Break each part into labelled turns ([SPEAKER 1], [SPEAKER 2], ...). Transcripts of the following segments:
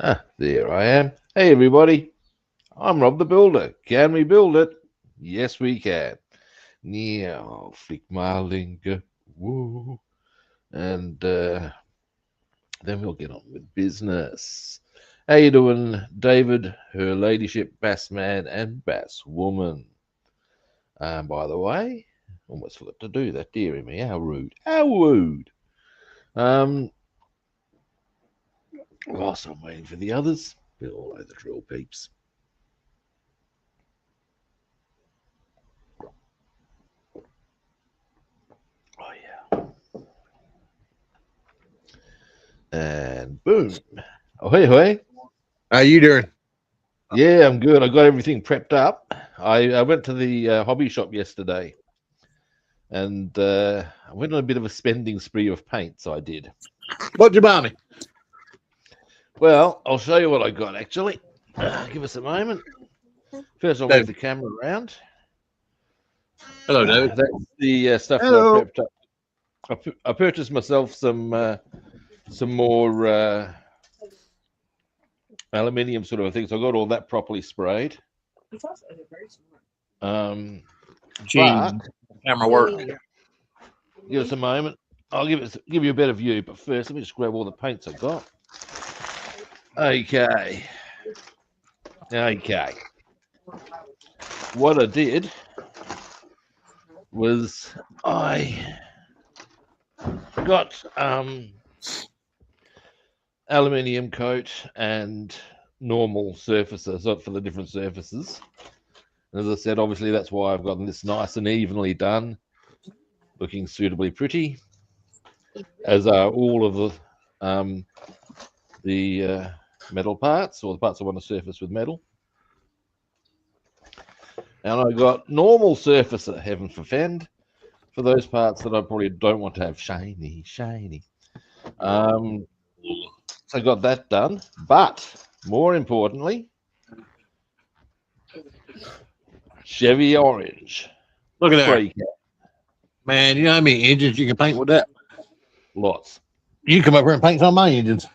[SPEAKER 1] Ah, there I am. Hey, everybody. I'm Rob the Builder. Can we build it? Yes, we can. Now, flick my linger. Woo. And then we'll get on with business. How you doing, David, Her Ladyship, Bassman, and Basswoman? By the way, almost forgot to do that, dearie me. How rude. How rude. Um, whilst I'm waiting for the others, we all know the drill, peeps. Oh, yeah. And boom. Oh, hey, hey.
[SPEAKER 2] How you doing?
[SPEAKER 1] Yeah, I'm good. I got everything prepped up. I went to the hobby shop yesterday and I went on a bit of a spending spree of paints. I did.
[SPEAKER 2] What'd you buy me?
[SPEAKER 1] Well, I'll show you what I got actually. Give us a moment. First, I'll move
[SPEAKER 2] David.
[SPEAKER 1] the camera around.
[SPEAKER 2] Hello, David.
[SPEAKER 1] That's the stuff that I
[SPEAKER 2] Hello.
[SPEAKER 1] prepped up. I purchased myself some more aluminium sort of things. I got all that properly sprayed. Um, but
[SPEAKER 2] Gene, camera work.
[SPEAKER 1] give us a moment. I'll give you a better view, but first let me just grab all the paints I got. Okay. What I did was I got aluminium coat and normal surfaces for the different surfaces. And as I said, obviously that's why I've gotten this nice and evenly done, looking suitably pretty, as are all of the metal parts, or the parts I want to surface with metal. And I got normal surface, heaven forfend, for those parts that I probably don't want to have shiny. So I got that done. But more importantly, Chevy orange
[SPEAKER 2] Look at there.
[SPEAKER 1] spray can.
[SPEAKER 2] Man, you know how many engines you can paint with that?
[SPEAKER 1] Lots.
[SPEAKER 2] You come up here and paint some of my engines.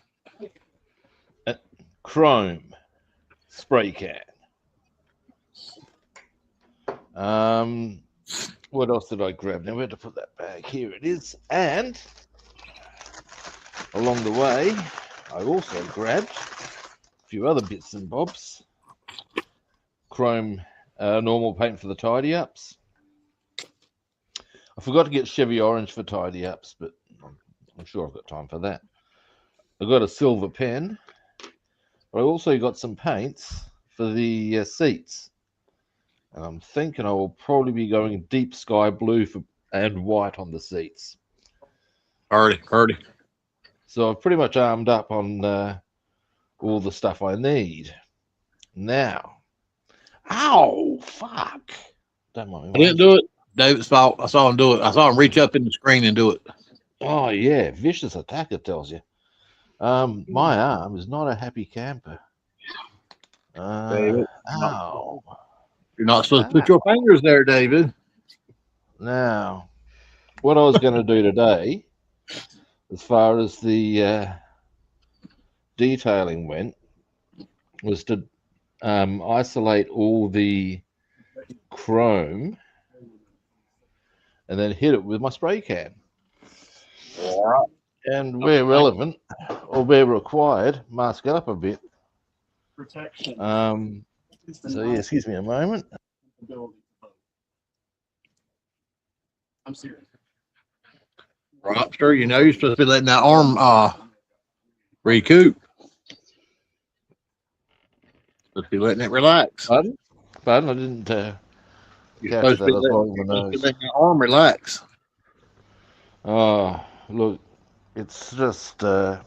[SPEAKER 1] Chrome spray can. What else did I grab? Now, where to put that bag? Here it is. And along the way, I also grabbed a few other bits and bobs. Chrome normal paint for the tidy ups. I forgot to get Chevy orange for tidy ups, but I'm sure I've got time for that. I got a silver pen. But I also got some paints for the seats. And I'm thinking I will probably be going deep sky blue and white on the seats.
[SPEAKER 2] Already.
[SPEAKER 1] So I've pretty much armed up on all the stuff I need. Now, ow, fuck. Don't mind
[SPEAKER 2] I
[SPEAKER 1] me.
[SPEAKER 2] didn't do it. David's fault. I saw him do it. I saw him reach up in the screen and do it.
[SPEAKER 1] Oh, yeah, vicious attacker tells you. My arm is not a happy camper.
[SPEAKER 2] David,
[SPEAKER 1] Ow.
[SPEAKER 2] you're not supposed to put your fingers there, David.
[SPEAKER 1] Now, what I was going to do today, as far as the detailing went, was to isolate all the chrome and then hit it with my spray can.
[SPEAKER 2] All right.
[SPEAKER 1] And where relevant or where required, mask it up a bit. So yeah, excuse me a moment.
[SPEAKER 2] Robster, you know you're supposed to be letting that arm recoup. Supposed to be letting it relax.
[SPEAKER 1] Pardon? I didn't
[SPEAKER 2] You're
[SPEAKER 1] catch
[SPEAKER 2] supposed to
[SPEAKER 1] that.
[SPEAKER 2] be
[SPEAKER 1] I was
[SPEAKER 2] letting,
[SPEAKER 1] holding
[SPEAKER 2] you're
[SPEAKER 1] my
[SPEAKER 2] supposed to be
[SPEAKER 1] nose.
[SPEAKER 2] letting that arm relax.
[SPEAKER 1] Oh, look, it's just I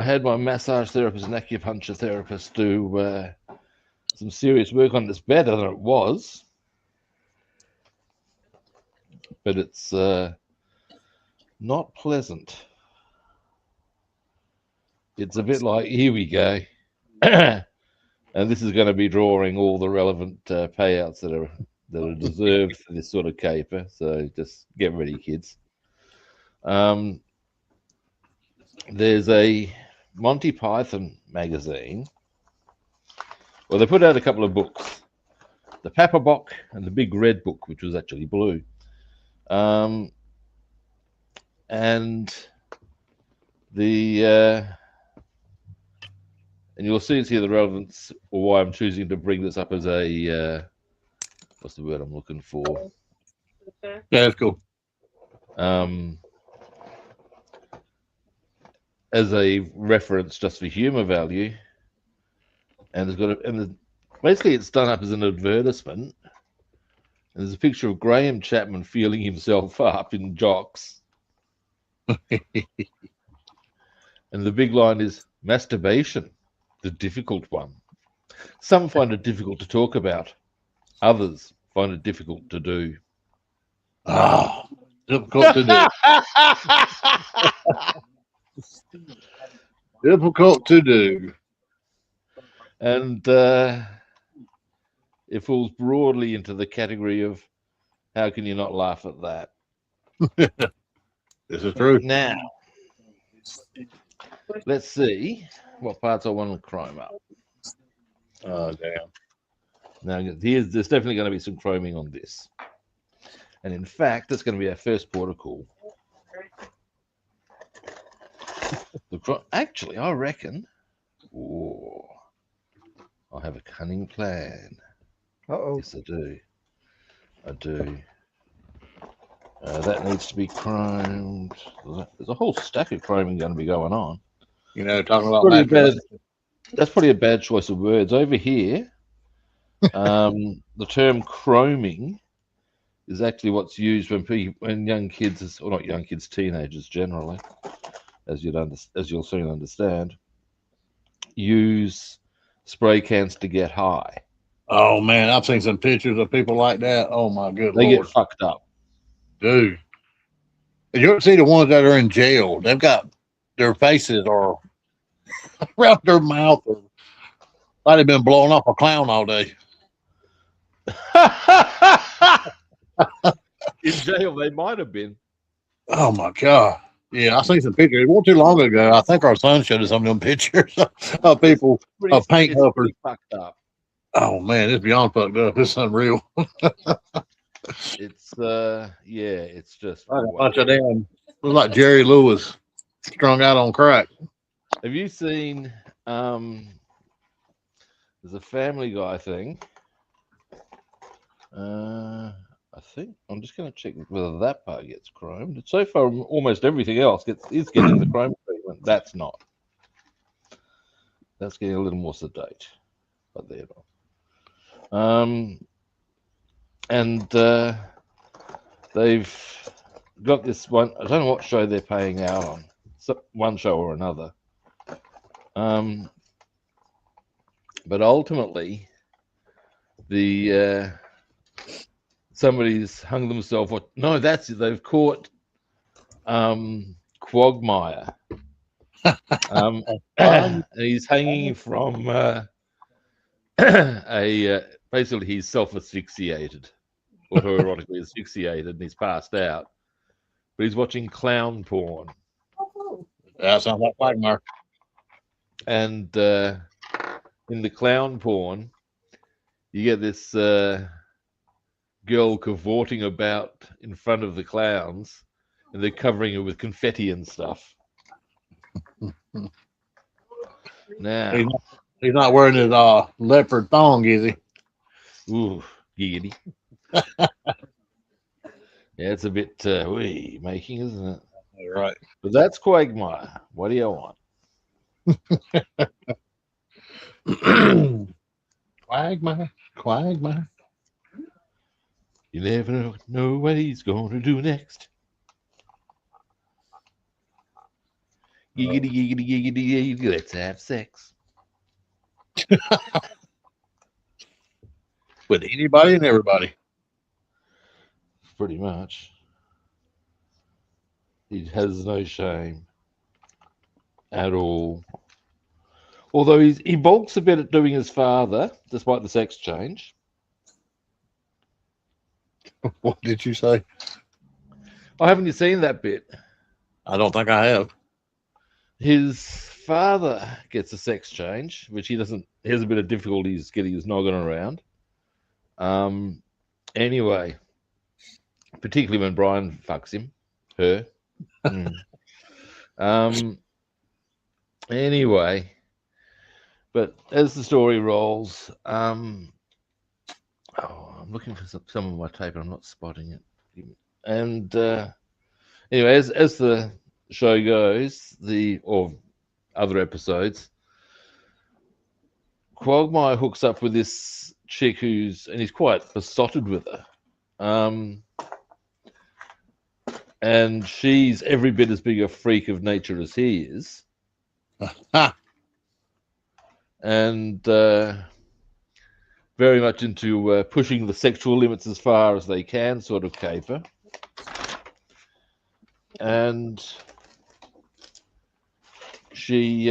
[SPEAKER 1] had my massage therapist and acupuncture therapist do some serious work on this. Better than it was, but it's not pleasant. It's a bit like, here we go. And this is going to be drawing all the relevant payouts that are deserved for this sort of caper. So just get ready, kids. There's a Monty Python magazine. Well, they put out a couple of books, the Papa Book and the Big Red Book, which was actually blue. And the and you'll see here the relevance, or why I'm choosing to bring this up as a what's the word I'm looking for?
[SPEAKER 2] Yeah, that's cool.
[SPEAKER 1] As a reference, just for humor value, and it's got basically it's done up as an advertisement. And there's a picture of Graham Chapman feeling himself up in jocks. And the big line is masturbation, the difficult one. Some find it difficult to talk about. Others find it difficult to do.
[SPEAKER 2] Oh, difficult to do. Difficult to do.
[SPEAKER 1] And it falls broadly into the category of how can you not laugh at that?
[SPEAKER 2] This is true.
[SPEAKER 1] Now, let's see what parts I want to chrome up.
[SPEAKER 2] Oh, damn.
[SPEAKER 1] Now, there's definitely going to be some chroming on this. And in fact, that's going to be our first protocol. Actually, I reckon. Oh, I have a cunning plan.
[SPEAKER 3] Uh-oh.
[SPEAKER 1] Yes, I do. I do. That needs to be chromed. There's a whole stack of chroming going to be going on.
[SPEAKER 2] You know, talking about
[SPEAKER 1] that's probably a bad choice of words. Over here, the term chroming is actually what's used when young kids, or not young kids, teenagers generally, as you'll soon understand, use spray cans to get high.
[SPEAKER 2] Oh man, I've seen some pictures of people like that. Oh my good
[SPEAKER 1] They
[SPEAKER 2] Lord.
[SPEAKER 1] get fucked up.
[SPEAKER 2] Dude. Did you ever see the ones that are in jail? They've got their faces are around their mouth, or might have been blowing off a clown all day.
[SPEAKER 1] In jail, they might have been.
[SPEAKER 2] Oh my God. Yeah, I seen some pictures. It wasn't too long ago. I think our son showed us some of them pictures of people, of paint huffers.
[SPEAKER 1] Fucked up.
[SPEAKER 2] Oh man, it's beyond fucked up. It's unreal.
[SPEAKER 1] It's it's just
[SPEAKER 2] Like a bunch of them. Look like Jerry Lewis strung out on crack.
[SPEAKER 1] Have you seen there's a Family Guy thing? I think I'm just going to check whether that part gets chromed. So far, almost everything else is getting the chrome treatment. That's not. That's getting a little more sedate, but they're not. And they've got this one. I don't know what show they're paying out on. One show or another. But ultimately, somebody's hung themselves. No, that's it. They've caught Quagmire. And he's hanging from basically he's self-asphyxiated, autoerotically asphyxiated, and he's passed out. But he's watching clown porn.
[SPEAKER 2] That sounds like Quagmire.
[SPEAKER 1] And in the clown porn, you get this girl cavorting about in front of the clowns, and they're covering her with confetti and stuff. Now
[SPEAKER 2] he's not wearing his leopard thong, is he?
[SPEAKER 1] Ooh, giggity. Yeah, it's a bit making, isn't it?
[SPEAKER 2] You're right.
[SPEAKER 1] But that's Quagmire. What do you want?
[SPEAKER 2] Quagmire.
[SPEAKER 1] You never know what he's going to do next. Giggity, giggity, giggity, giggity, let's have sex.
[SPEAKER 2] With anybody and everybody.
[SPEAKER 1] Pretty much. He has no shame at all. Although he balks a bit at doing his father, despite the sex change.
[SPEAKER 2] What did you say?
[SPEAKER 1] Oh, haven't you seen that bit?
[SPEAKER 2] I don't think I have.
[SPEAKER 1] his father gets a sex change, which he doesn't. He has a bit of difficulties getting his noggin around. Anyway, particularly when Brian fucks him, her. Anyway, but as the story rolls, I'm looking for some of my tape, and I'm not spotting it. And anyway, as the show goes, or other episodes, Quagmire hooks up with this chick and he's quite besotted with her. And she's every bit as big a freak of nature as he is. And very much into pushing the sexual limits as far as they can, sort of caper. And she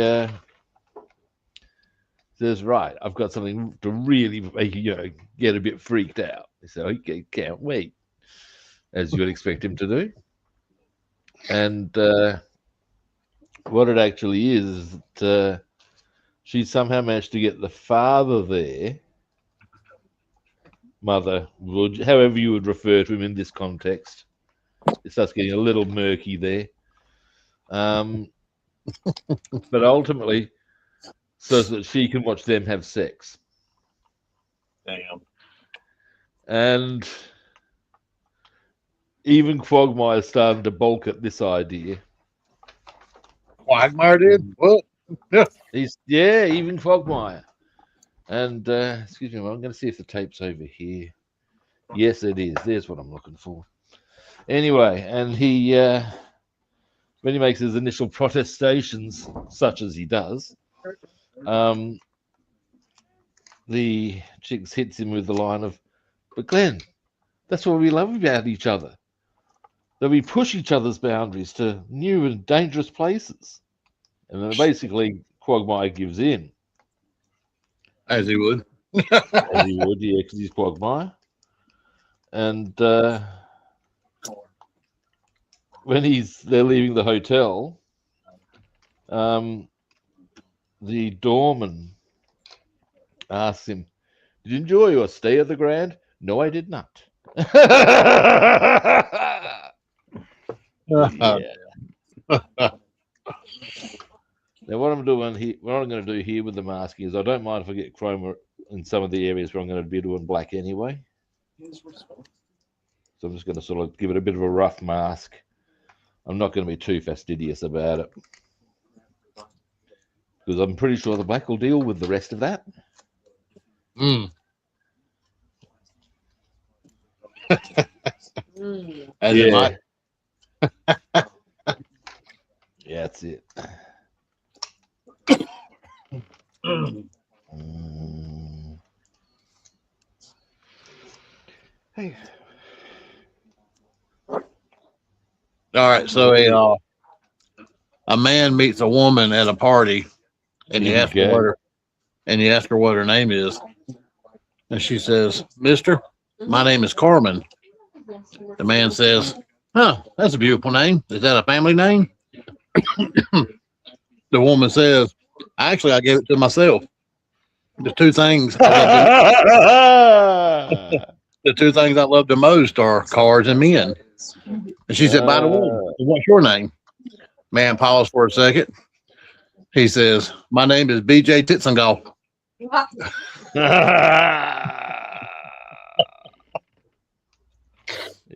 [SPEAKER 1] says, right, I've got something to really make you get a bit freaked out. So he can't wait, as you would expect him to do. And what it actually is that she somehow managed to get the father there, mother, however you would refer to him in this context. It starts getting a little murky there. But ultimately, so that she can watch them have sex.
[SPEAKER 2] Damn.
[SPEAKER 1] And even Quagmire started to balk at this idea.
[SPEAKER 2] Quagmire did? What?
[SPEAKER 1] Yeah. Even Quagmire. And excuse me, I'm going to see if the tape's over here. Yes, it is. There's what I'm looking for. Anyway, and he when he makes his initial protestations, such as he does, the chicks hits him with the line of, "But Glenn, that's what we love about each other. That we push each other's boundaries to new and dangerous places." And then basically, Quagmire gives in.
[SPEAKER 2] As he would.
[SPEAKER 1] As he would, yeah, because he's Quagmire. And when they're leaving the hotel, the doorman asks him, "Did you enjoy your stay at the Grand?" "No, I did not." Yeah. Now, what I'm going to do here with the masking is I don't mind if I get chroma in some of the areas where I'm going to be doing black anyway. So I'm just going to sort of give it a bit of a rough mask. I'm not going to be too fastidious about it, because I'm pretty sure the black will deal with the rest of that.
[SPEAKER 2] As it might.
[SPEAKER 1] Yeah, that's it. Hey.
[SPEAKER 2] All right, so a man meets a woman at a party, and you ask her what her name is, and she says, "Mister, my name is Carmen." The man says, "Huh, that's a beautiful name. Is that a family name?" The woman says, "Actually, I gave it to myself. The two things I love the most are cars and men." And she said, "By the way, what's your name?" Man paused for a second. He says, "My name is BJ Titzengal."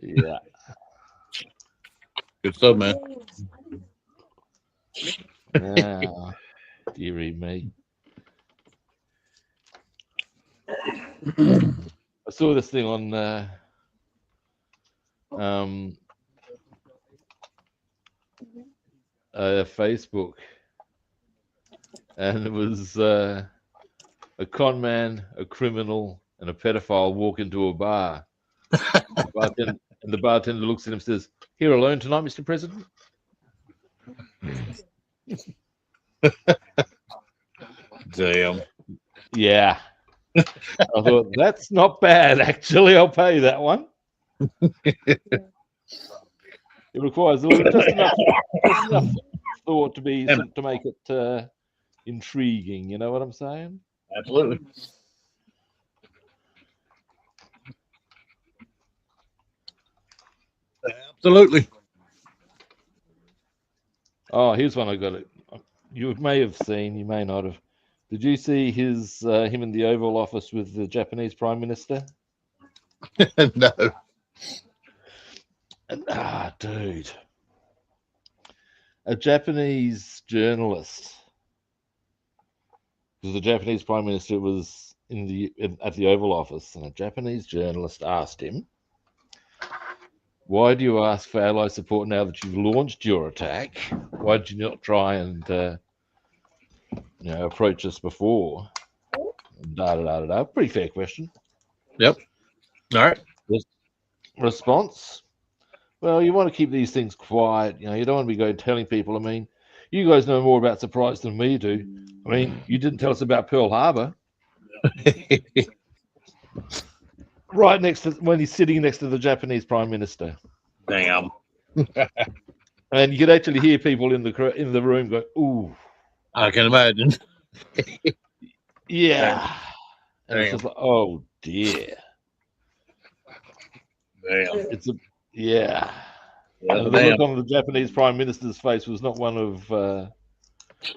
[SPEAKER 1] Yeah.
[SPEAKER 2] Good stuff, man.
[SPEAKER 1] Dearie me. I saw this thing on Facebook, and it was a con man, a criminal, and a pedophile walk into a bar. And the bartender looks at him and says, "Here alone tonight, Mr. President?"
[SPEAKER 2] Damn.
[SPEAKER 1] Yeah. I thought, that's not bad, actually. I'll pay that one. It requires just enough thought to be
[SPEAKER 2] Damn it.
[SPEAKER 1] to make it intriguing. You know what I'm saying?
[SPEAKER 2] Absolutely. Absolutely.
[SPEAKER 1] Oh, here's one I got it. You may have seen, you may not have. Did you see him in the Oval Office with the Japanese Prime Minister?
[SPEAKER 2] No.
[SPEAKER 1] Dude, a Japanese journalist, because the Japanese Prime Minister was at the Oval Office, and a Japanese journalist asked him, "Why do you ask for ally support now that you've launched your attack? Why did you not try and approach us before?" Da da da da da. Pretty fair question.
[SPEAKER 2] Yep. All right.
[SPEAKER 1] Response: well, you want to keep these things quiet. You don't want to be going telling people. I mean, you guys know more about surprise than we do. I mean, you didn't tell us about Pearl Harbor. Right next to when he's sitting next to the Japanese Prime Minister.
[SPEAKER 2] Damn.
[SPEAKER 1] And you could actually hear people in the room go, "Ooh."
[SPEAKER 2] I can imagine.
[SPEAKER 1] Yeah. And
[SPEAKER 2] Damn.
[SPEAKER 1] it's just like, oh dear.
[SPEAKER 2] Damn.
[SPEAKER 1] Yeah.
[SPEAKER 2] Yeah,
[SPEAKER 1] And the look on the Japanese Prime Minister's face was not one of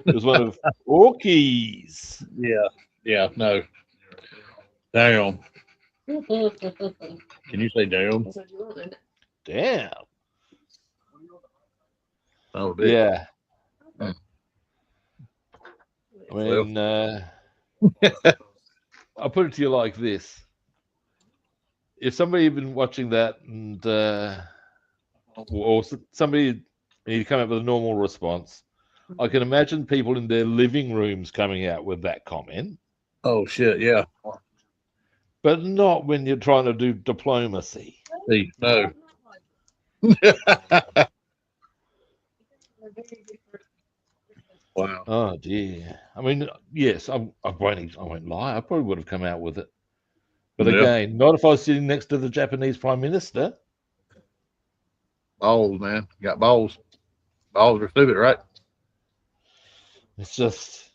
[SPEAKER 1] it was one of Orkies.
[SPEAKER 2] Yeah. Yeah. No. Damn. Can you say damn?
[SPEAKER 1] Damn.
[SPEAKER 2] Oh, big.
[SPEAKER 1] Yeah.
[SPEAKER 2] Hmm.
[SPEAKER 1] I mean, I'll put it to you like this. If somebody had been watching that and or somebody you come up with a normal response, I can imagine people in their living rooms coming out with that comment.
[SPEAKER 2] Oh shit, yeah.
[SPEAKER 1] But not when you're trying to do diplomacy.
[SPEAKER 2] See, no. Wow.
[SPEAKER 1] Oh dear. I mean, yes, I won't lie. I probably would have come out with it. But
[SPEAKER 2] Yep.
[SPEAKER 1] again, not if I was sitting next to the Japanese Prime Minister.
[SPEAKER 2] Balls, man. You got balls. Balls are stupid, right?
[SPEAKER 1] It's just,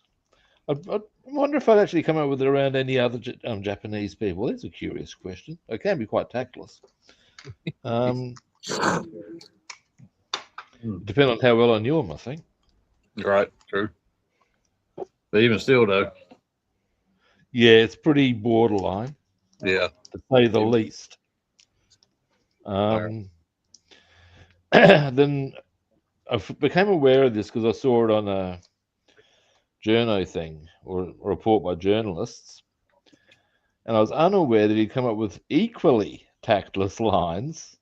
[SPEAKER 1] I wonder if I'd actually come up with it around any other Japanese people. That's a curious question. It can be quite tactless. Depend on how well I knew them, I think.
[SPEAKER 2] Right, true. But even still, though.
[SPEAKER 1] Yeah, it's pretty borderline.
[SPEAKER 2] Yeah.
[SPEAKER 1] To say the least. Then I became aware of this because I saw it on a journo thing or a report by journalists. And I was unaware that he'd come up with equally tactless lines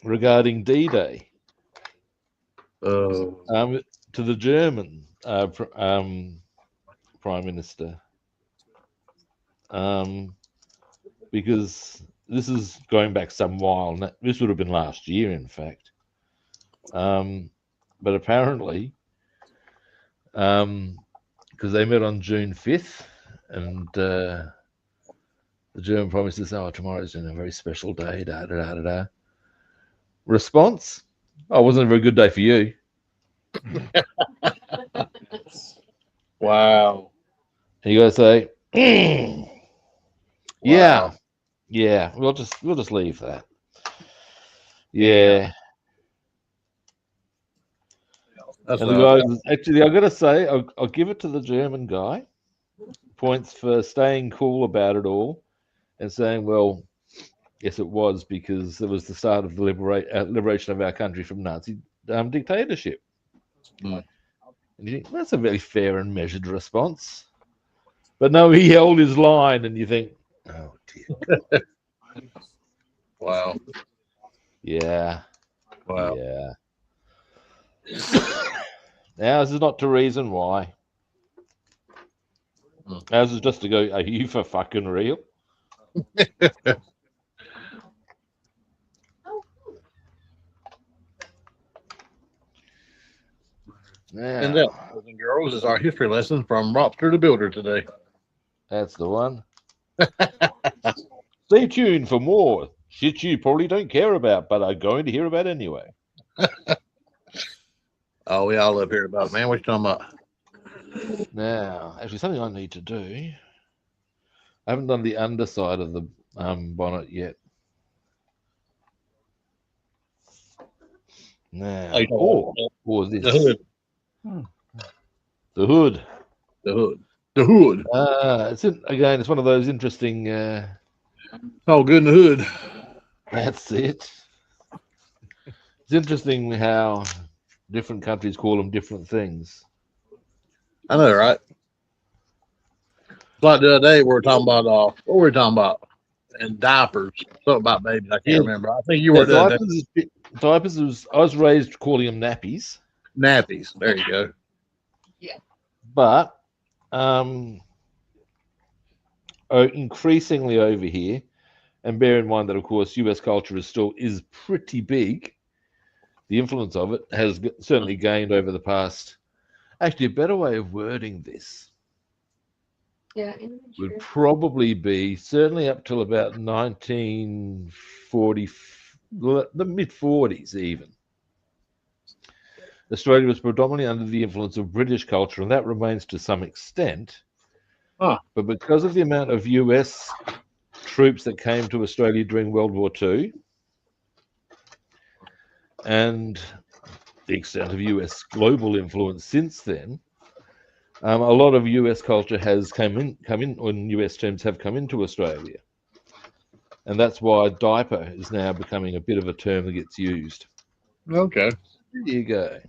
[SPEAKER 1] regarding D-Day to the German Prime Minister. Because this is going back some while. This would have been last year, in fact. But apparently, because they met on June 5th, and the German Prime Minister said, "Oh, tomorrow's a very special day." Da da da da da. Response: "Oh, it wasn't a very good day for you."
[SPEAKER 2] Wow.
[SPEAKER 1] And you got to say, "Yeah,
[SPEAKER 2] Wow.
[SPEAKER 1] yeah." We'll just leave that. Yeah.
[SPEAKER 2] That's
[SPEAKER 1] And the guy, actually, I got to say, I'll give it to the German guy. Points for staying cool about it all and saying, well, yes, it was because it was the start of the liberation of our country from Nazi dictatorship. And you think, that's a very fair and measured response. But no, he held his line, and you think, oh, dear.
[SPEAKER 2] Wow.
[SPEAKER 1] Yeah.
[SPEAKER 2] Wow.
[SPEAKER 1] Yeah. Now, this is not to reason why. Ours is just to go, are you for fucking real?
[SPEAKER 2] And that, boys and girls, is our history lesson from Robster the Builder today.
[SPEAKER 1] That's the one. Stay tuned for more shit you probably don't care about, but are going to hear about anyway.
[SPEAKER 2] Oh, we all up here about it, man. What you talking about?
[SPEAKER 1] Now, actually, something I need to do. I haven't done the underside of the bonnet yet. Now, or
[SPEAKER 2] the
[SPEAKER 1] this.
[SPEAKER 2] hood.
[SPEAKER 1] The hood.
[SPEAKER 2] The hood. The hood.
[SPEAKER 1] Again, it's one of those interesting.
[SPEAKER 2] All good in the hood.
[SPEAKER 1] That's it. It's interesting how different countries call them different things.
[SPEAKER 2] I know, right? Like the other day, we were talking about what were we talking about? And diapers. Something about babies. I can't remember. I think you were the other day.
[SPEAKER 1] Diapers. I was raised calling them nappies.
[SPEAKER 2] Nappies. There you go.
[SPEAKER 1] But increasingly over here, and bear in mind that, of course, US culture is pretty big. The influence of it has certainly gained over the past. Actually, a better way of wording this would probably be certainly up till about 1940, the mid 40s even. Australia was predominantly under the influence of British culture, and that remains to some extent. But because of the amount of US troops that came to Australia during World War II and the extent of US global influence since then, a lot of US culture has come in, or US terms have come into Australia. And that's why diaper is now becoming a bit of a term that gets used.
[SPEAKER 2] Okay.
[SPEAKER 1] There you go.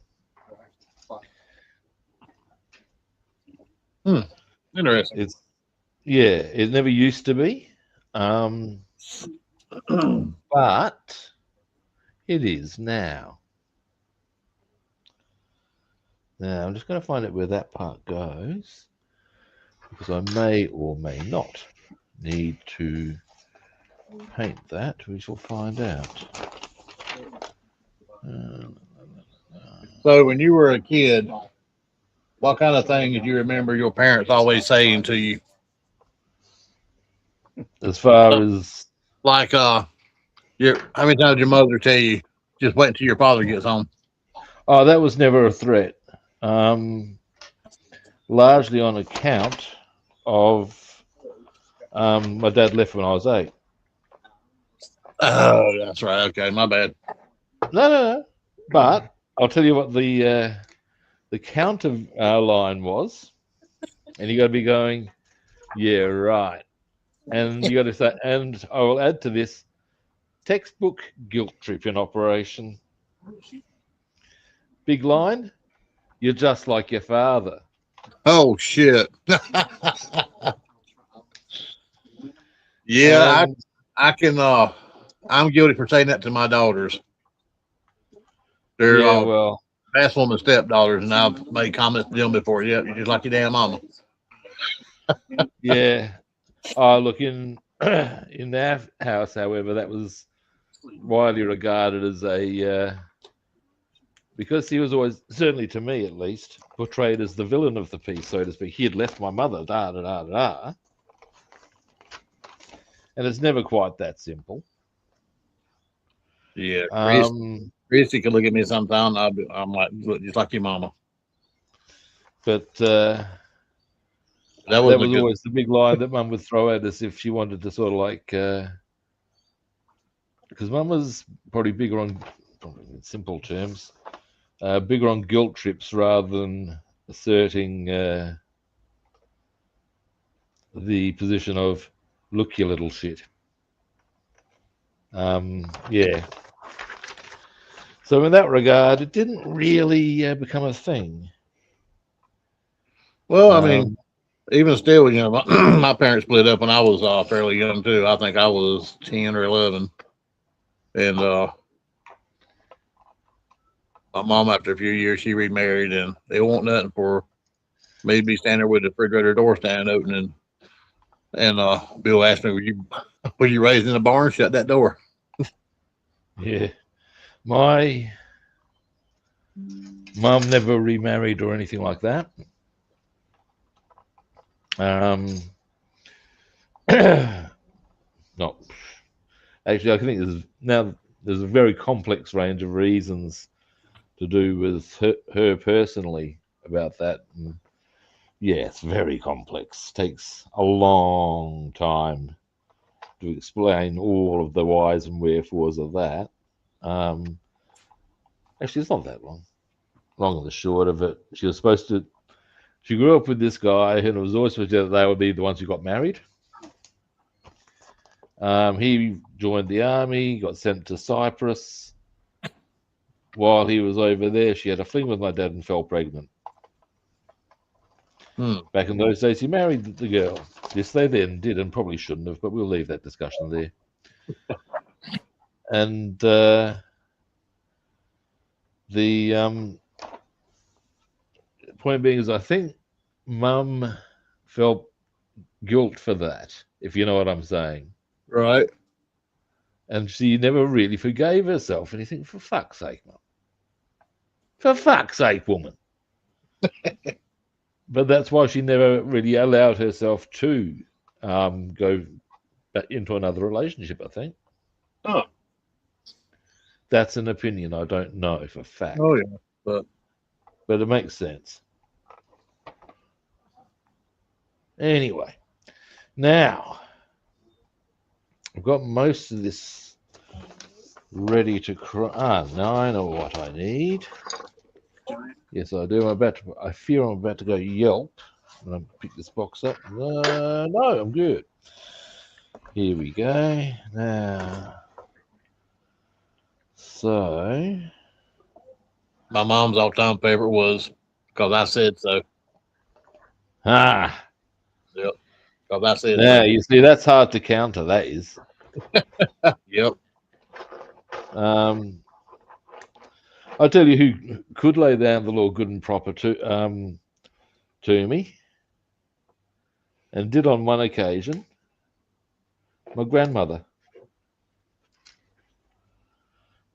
[SPEAKER 2] Interesting.
[SPEAKER 1] It never used to be. But it is now. Now, I'm just going to find out where that part goes, because I may or may not need to paint that. We shall find out.
[SPEAKER 2] So when you were a kid, what kind of thing did you remember your parents always saying to you?
[SPEAKER 1] As far as
[SPEAKER 2] like, how many times did your mother tell you just wait until your father gets home?
[SPEAKER 1] Oh, that was never a threat. Largely on account of my dad left when I was 8.
[SPEAKER 2] Oh, that's right. Okay, my bad.
[SPEAKER 1] No. But I'll tell you what the counter line was, and you got to be going, yeah, right. And you got to say, and I will add to this, textbook guilt trip in operation. Big line, you're just like your father.
[SPEAKER 2] Oh shit. Yeah, I can. I'm guilty for saying that to my daughters. They're Bassman and stepdaughters, and I've made comments to them before. Yep, you're just like your damn mama.
[SPEAKER 1] Yeah. Look, in our house, however, that was widely regarded as a because he was always, certainly to me at least, portrayed as the villain of the piece, so to speak. He had left my mother, da da da da. And it's never quite that simple.
[SPEAKER 2] Yeah, Christy can look at me sometimes. I'm like, look, just like your mama.
[SPEAKER 1] But that was always the big line that Mum would throw at us if she wanted to sort of like, because Mum was probably bigger on, in simple terms, bigger on guilt trips rather than asserting the position of, look, you little shit. Yeah. So in that regard, it didn't really become a thing.
[SPEAKER 2] Well, I mean, even still, you know, my parents split up when I was fairly young too. I think I was 10 or 11, and my mom, after a few years, she remarried, and they won't nothing for me to be standing there with the refrigerator door stand open, and Bill asked me, "Were you raised in a barn? Shut that door."
[SPEAKER 1] Yeah, my mum never remarried or anything like that. No, actually, I think there's a very complex range of reasons to do with her personally about that. And yeah, it's very complex. Takes a long time to explain all of the whys and wherefores of that. Um, Actually, it's not that long. Long and the short of it, she was supposed to. She grew up with this guy, and it was always supposed that they would be the ones who got married. He joined the army, got sent to Cyprus. While he was over there, she had a fling with my dad and fell pregnant. Back in those days, he married the girl. This they then did, and probably shouldn't have, but we'll leave that discussion there. And the point being is, I think Mum felt guilt for that, if you know what I'm saying.
[SPEAKER 2] Right.
[SPEAKER 1] And she never really forgave herself. And you think, for fuck's sake, Mum. For fuck's sake, woman. But that's why she never really allowed herself to go back into another relationship, I think.
[SPEAKER 2] Oh.
[SPEAKER 1] That's an opinion. I don't know for fact.
[SPEAKER 2] Oh, yeah.
[SPEAKER 1] But it makes sense. Anyway, now I've got most of this ready to cry. Now I know what I need. Yes, I do. I fear I'm about to go Yelp. And I pick this box up. No, I'm good. Here we go. Now, so
[SPEAKER 2] my mom's all-time favorite was "Because I Said So."
[SPEAKER 1] Yep.
[SPEAKER 2] Because I said
[SPEAKER 1] Yeah,
[SPEAKER 2] so.
[SPEAKER 1] you see, that's hard to counter. That is.
[SPEAKER 2] Yep.
[SPEAKER 1] I'll tell you who could lay down the law good and proper to me, and did on one occasion. My grandmother.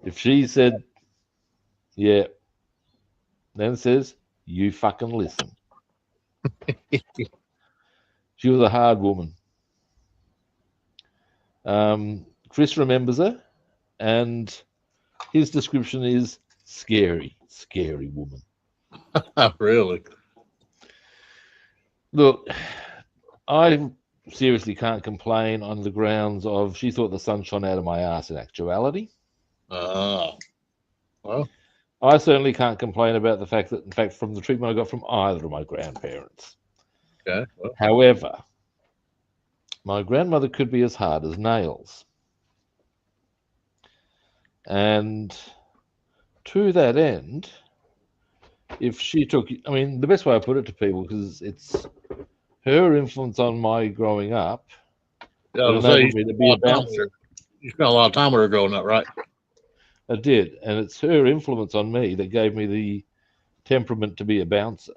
[SPEAKER 1] If she said, yeah, then says, you fucking listen. She was a hard woman. Chris remembers her, and his description is scary woman.
[SPEAKER 2] Really?
[SPEAKER 1] Look, I seriously can't complain on the grounds of she thought the sun shone out of my ass in actuality.
[SPEAKER 2] Well,
[SPEAKER 1] I certainly can't complain about the fact that, in fact, from the treatment I got from either of my grandparents.
[SPEAKER 2] okay. Well,
[SPEAKER 1] However, my grandmother could be as hard as nails. And to that end, if she took, I mean, the best way I put it to people, because it's her influence on my growing up,
[SPEAKER 2] yeah,
[SPEAKER 1] that enabled me to be a bouncer.
[SPEAKER 2] You spent a lot of time with her growing up, right?
[SPEAKER 1] I did, and it's her influence on me that gave me the temperament to be a bouncer.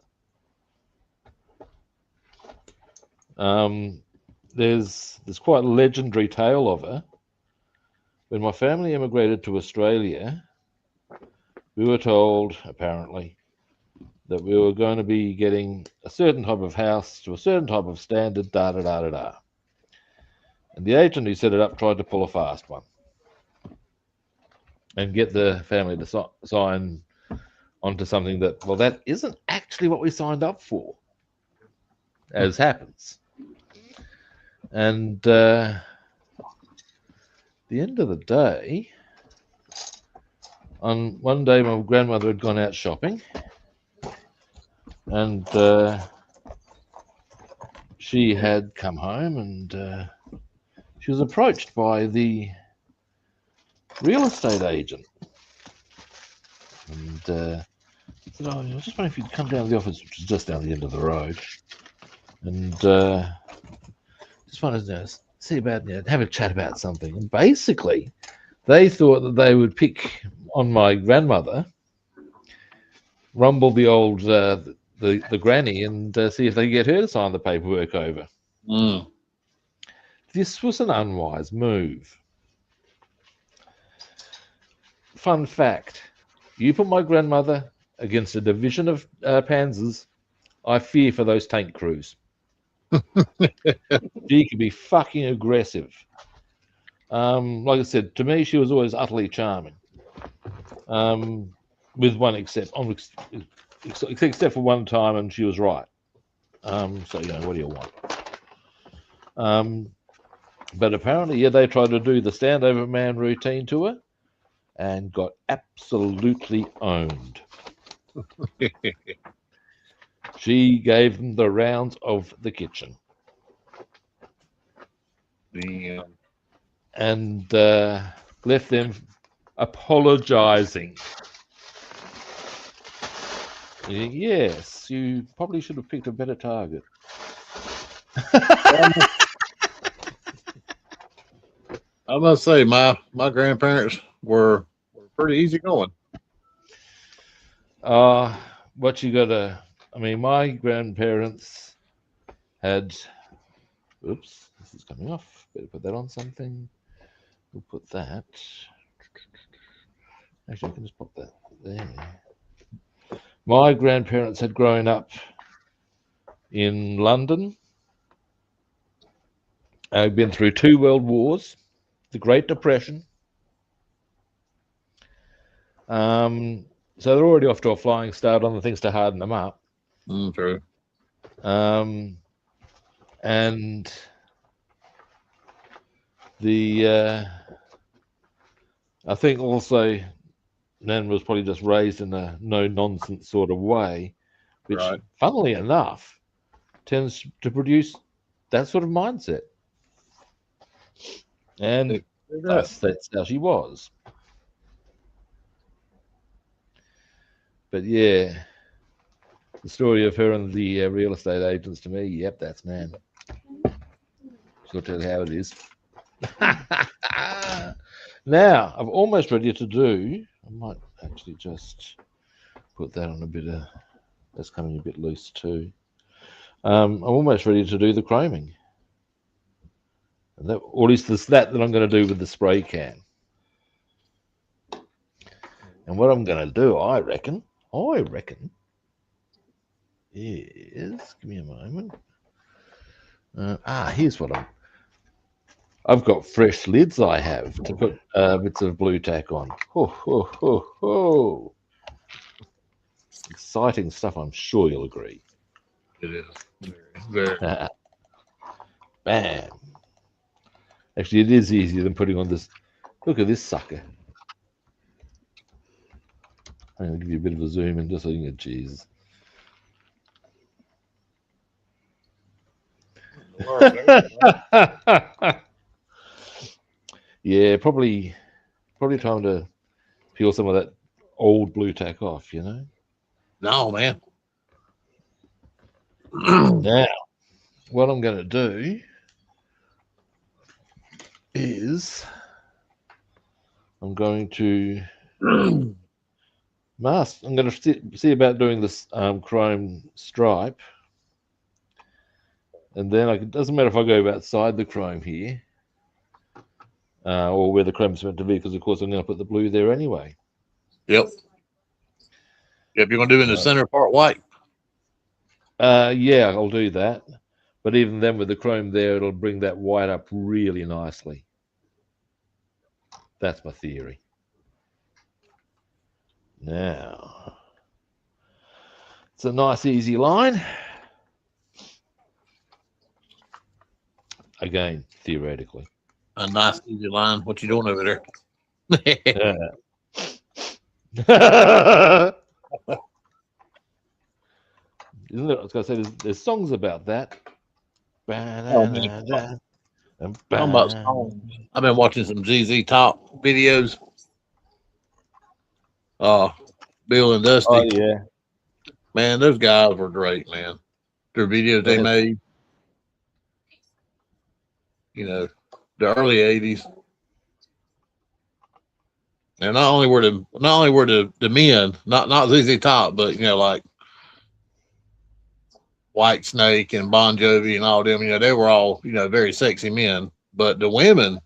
[SPEAKER 1] There's quite a legendary tale of her. When my family emigrated to Australia, we were told, apparently, that we were going to be getting a certain type of house to a certain type of standard, da-da-da-da-da. And the agent who set it up tried to pull a fast one and get the family to sign onto something that, well, that isn't actually what we signed up for, as happens. And the end of the day, on one day, my grandmother had gone out shopping, and she had come home, and she was approached by the real estate agent, and said, "Oh, I was just wondering if you'd come down to the office, which is just down the end of the road, and just wanted to see about, have a chat about something." And basically, they thought that they would pick on my grandmother, rumble the old the granny, and see if they could get her to sign the paperwork over. This was an unwise move. Fun fact: you put my grandmother against a division of Panzers, I fear for those tank crews. She could be fucking aggressive. Like I said, to me, she was always utterly charming. with one except for one time, and she was right. So what do you want? But apparently, yeah, they tried to do the standover man routine to her, and got absolutely owned. She gave them the rounds of the kitchen.
[SPEAKER 2] Yeah.
[SPEAKER 1] And left them apologizing. Yes, you probably should have picked a better target.
[SPEAKER 2] I must say, my grandparents were pretty easy going.
[SPEAKER 1] What you gotta, my grandparents had, oops, this is coming off. Better put that on something. We'll put that. Actually, I can just pop that there. My grandparents had grown up in London. I've been through 2 world wars, the Great Depression. So they're already off to a flying start on the things to harden them up.
[SPEAKER 2] True.
[SPEAKER 1] And the I think also Nan was probably just raised in a no-nonsense sort of way, which,
[SPEAKER 2] Right.
[SPEAKER 1] funnily enough, tends to produce that sort of mindset. And thus, that's how she was. But yeah, the story of her and the real estate agents, to me, yep, that's Nan. She'll tell you how it is. Now, I'm almost ready to do, I might actually just put that on a bit of, that's coming a bit loose too. I'm almost ready to do the chroming. And that, or at least it's that I'm going to do with the spray can. And what I'm going to do, I reckon, is, give me a moment. Here's what I've got fresh lids I have to put bits of blue tack on. Exciting stuff, I'm sure you'll agree.
[SPEAKER 2] It is. Very.
[SPEAKER 1] Bam. Actually, it is easier than putting on this. Look at this sucker. I'm going to give you a bit of a zoom in just so you can get Jesus. Yeah, probably time to peel some of that old blue tack off,
[SPEAKER 2] No, man.
[SPEAKER 1] Now, what I'm going to do is I'm going to mask. I'm going to see about doing this chrome stripe, and then it doesn't matter if I go outside the chrome here or where the chrome's meant to be, because of course I'm going to put the blue there anyway.
[SPEAKER 2] Yep. You're going to do in the center part white.
[SPEAKER 1] Yeah, I'll do that. But even then, with the chrome there, it'll bring that white up really nicely. That's my theory. Now, it's a nice, easy line. Again, theoretically.
[SPEAKER 2] A nice, easy line. What you doing over there?
[SPEAKER 1] Isn't there? I was going to say, there's songs about that.
[SPEAKER 2] Talking about songs. I've been watching some ZZ Top videos. Bill and Dusty.
[SPEAKER 1] Oh, yeah.
[SPEAKER 2] Man, those guys were great, man. Their videos they made, the early '80s. And not only were the men, not ZZ Top, but like White Snake and Bon Jovi and all them, they were all, very sexy men. But the women,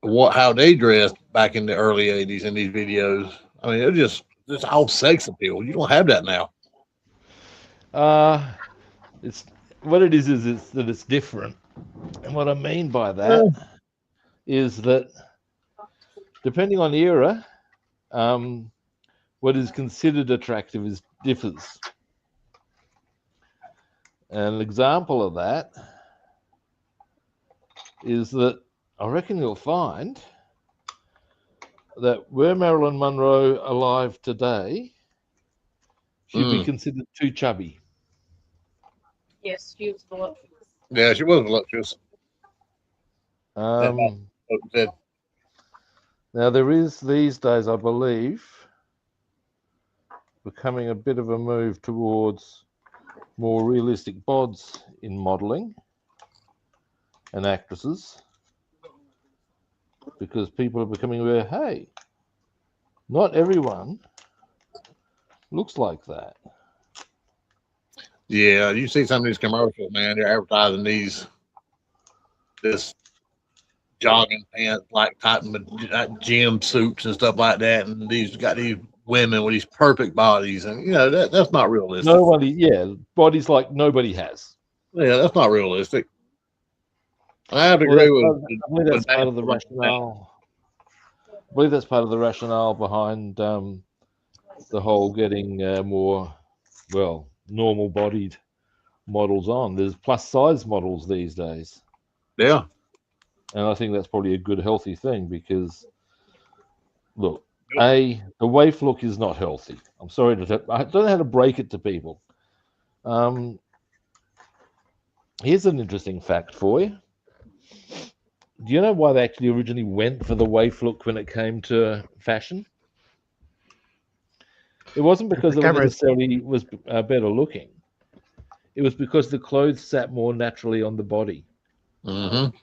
[SPEAKER 2] how they dressed back in the early '80s in these videos, I mean, they're just all sex appeal. You don't have that now.
[SPEAKER 1] It's what it is that it's different. And what I mean by that is that depending on the era, what is considered attractive differs. And an example of that is that I reckon you'll find that were Marilyn Monroe alive today, she'd be considered too chubby.
[SPEAKER 3] Yes, she was voluptuous.
[SPEAKER 2] Yeah, she was voluptuous.
[SPEAKER 1] Now, there is these days, I believe, becoming a bit of a move towards more realistic bods in modelling and actresses, because people are becoming aware, hey, not everyone looks like that.
[SPEAKER 2] Yeah, you see some of these commercials, man. They're advertising this jogging pants, like type of gym suits and stuff like that, and these women with these perfect bodies, and that's not realistic.
[SPEAKER 1] Bodies like nobody has.
[SPEAKER 2] Yeah, that's not realistic. I have to agree with.
[SPEAKER 1] I believe that's part of the rationale. I believe that's part of the rationale behind the whole getting more, normal-bodied models on. There's plus-size models these days.
[SPEAKER 2] Yeah.
[SPEAKER 1] And I think that's probably a good, healthy thing because, look, the waif look is not healthy. I'm sorry I don't know how to break it to people. Here's an interesting fact for you. Do you know why they actually originally went for the waif look when it came to fashion? It wasn't because it necessarily was better looking. It was because the clothes sat more naturally on the body.
[SPEAKER 2] Mm-hmm.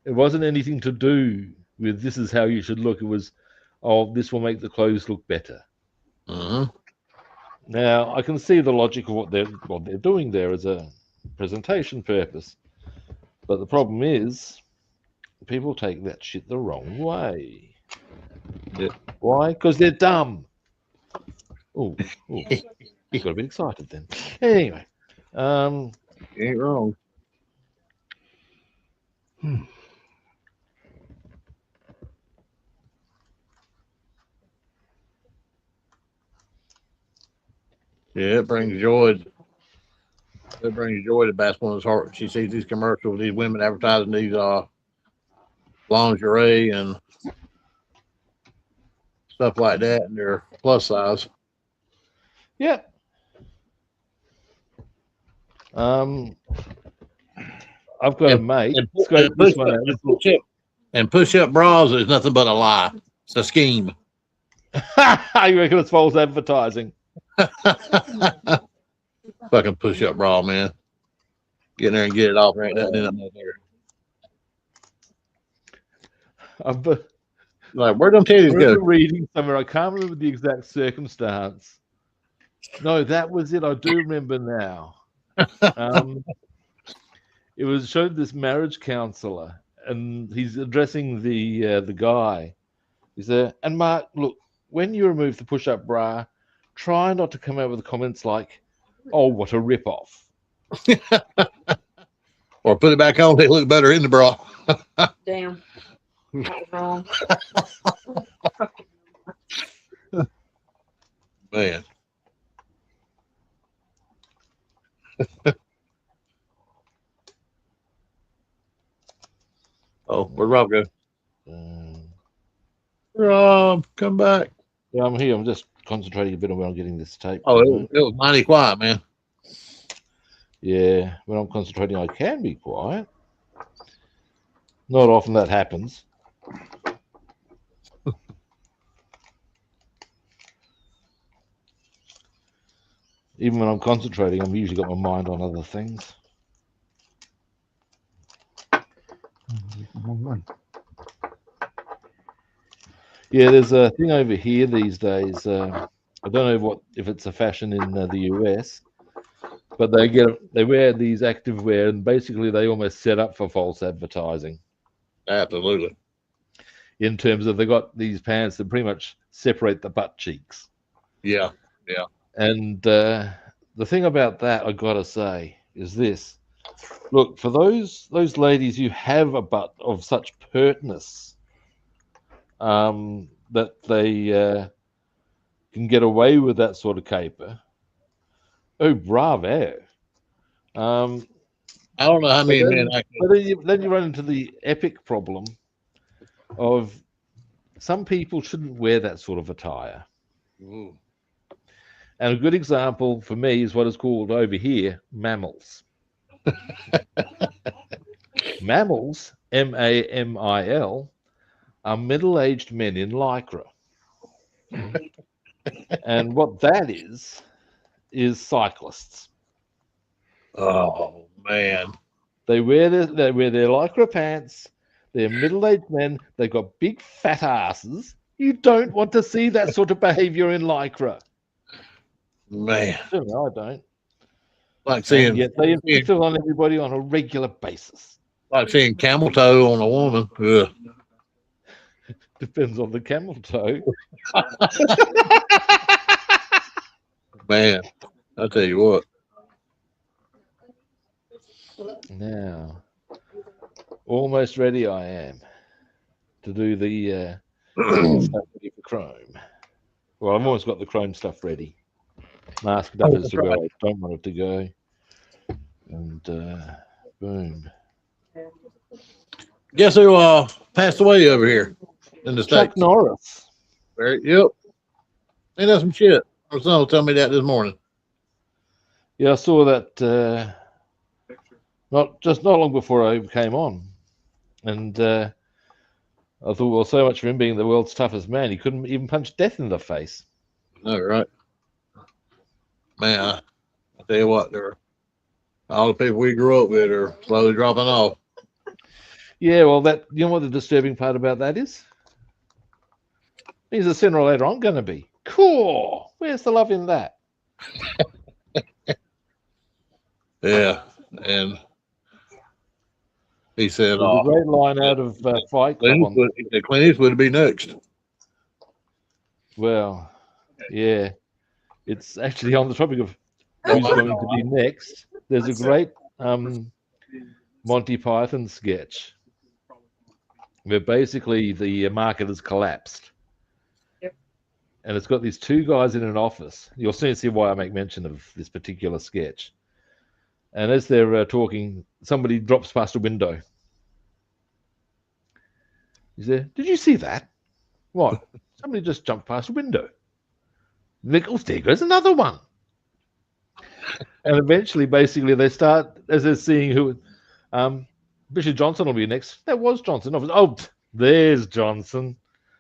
[SPEAKER 1] It wasn't anything to do with this is how you should look. It was, this will make the clothes look better.
[SPEAKER 2] Mm-hmm.
[SPEAKER 1] Now, I can see the logic of what they're doing there as a presentation purpose. But the problem is, people take that shit the wrong way.
[SPEAKER 2] Yeah.
[SPEAKER 1] Why? Because they're dumb. Oh, you got a bit excited then. Anyway,
[SPEAKER 2] you ain't wrong. Yeah, it brings joy. It brings joy to Bassman's heart. She sees these commercials, these women advertising these lingerie and stuff like that, and they're plus size.
[SPEAKER 1] Yeah. I've got a mate.
[SPEAKER 2] And push-up bras is nothing but a lie. It's a scheme.
[SPEAKER 1] You reckon it's false advertising?
[SPEAKER 2] Fucking push-up bra, man. Get in there and get it off. Right, nothing in there. Like, where them titties go?
[SPEAKER 1] Reading somewhere, I can't remember the exact circumstance. No, that was it. I do remember now. It was showed this marriage counselor, and he's addressing the guy. He said, "And Mark, look, when you remove the push-up bra, try not to come out with comments like, 'Oh, what a rip-off,'
[SPEAKER 2] or put it back on. They look better in the bra."
[SPEAKER 3] Damn, that was wrong.
[SPEAKER 2] Man. Oh, where'd Rob go? Rob, come back.
[SPEAKER 1] Yeah, I'm here. I'm just concentrating a bit on where I'm getting this tape.
[SPEAKER 2] Oh, it was mighty quiet, man.
[SPEAKER 1] Yeah, when I'm concentrating, I can be quiet. Not often that happens. Even when I'm concentrating, I've usually got my mind on other things. Yeah, there's a thing over here these days. I don't know if it's a fashion in the US, but they wear these activewear, and basically they almost set up for false advertising.
[SPEAKER 2] Absolutely.
[SPEAKER 1] In terms of they got these pants that pretty much separate the butt cheeks.
[SPEAKER 2] Yeah, yeah.
[SPEAKER 1] And the thing about that, I gotta say, is this: look, for those ladies who have a butt of such pertness, that they can get away with that sort of caper, oh, bravo.
[SPEAKER 2] I don't know how many men I
[SPEAKER 1] But then you run into the epic problem of some people shouldn't wear that sort of attire.
[SPEAKER 2] can.
[SPEAKER 1] And a good example for me is what is called over here mammals. Mammals, MAMIL, are middle-aged men in lycra. And what that is cyclists.
[SPEAKER 2] Oh man.
[SPEAKER 1] They wear their lycra pants. They're middle-aged men. They've got big fat asses. You don't want to see that sort of behavior in lycra.
[SPEAKER 2] Man.
[SPEAKER 1] No, I don't.
[SPEAKER 2] Like seeing,
[SPEAKER 1] yet they inflict it on everybody on a regular basis.
[SPEAKER 2] Like seeing camel toe on a woman. Ugh.
[SPEAKER 1] Depends on the camel toe.
[SPEAKER 2] Man, I'll tell you what.
[SPEAKER 1] Now, almost ready I am to do the stuff ready for Chrome. Well, I've almost got the Chrome stuff ready. Masked up as to where I don't want it to go. And boom.
[SPEAKER 2] Guess who passed away over here in the
[SPEAKER 1] Chuck
[SPEAKER 2] States?
[SPEAKER 1] Norris.
[SPEAKER 2] Yep. Ain't that some shit? My son will tell me that this morning.
[SPEAKER 1] Yeah, I saw that not long before I came on. And I thought, well, so much for him being the world's toughest man, he couldn't even punch death in the face.
[SPEAKER 2] No, right. Man, I tell you what, all the people we grew up with are slowly dropping off.
[SPEAKER 1] Yeah, well, you know what the disturbing part about that is? He's a sooner or later I'm going to be. Cool. Where's the love in that?
[SPEAKER 2] Yeah, and he said,
[SPEAKER 1] a great line out of Fight Club.
[SPEAKER 2] Clint Eastwood would be next.
[SPEAKER 1] Well, yeah. It's actually on the topic of who's going to be next. There's a great Monty Python sketch where basically the market has collapsed.
[SPEAKER 3] Yep.
[SPEAKER 1] And it's got these two guys in an office. You'll soon see why I make mention of this particular sketch. And as they're talking, somebody drops past a window. He said, "Did you see that? What? Somebody just jumped past a window." Nichols, there goes another one. And eventually, basically, they start, as they're seeing who, Bishop Johnson will be next. That was Johnson. Oh, there's Johnson.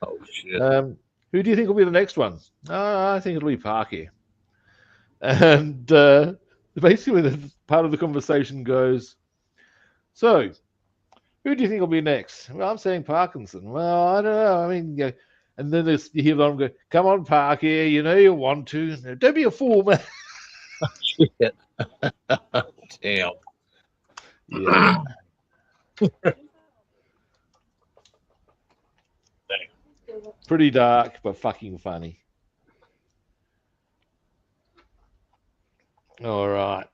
[SPEAKER 2] Oh, shit.
[SPEAKER 1] Who do you think will be the next one? I think it'll be Parky. And basically, the part of the conversation goes, so, who do you think will be next? Well, I'm saying Parkinson. Well, I don't know. I mean, and then you hear them go, come on, Parky, you know you want to. Don't be a fool, man.
[SPEAKER 2] Shit. Damn.
[SPEAKER 1] Yeah. Pretty dark, but fucking funny. All right.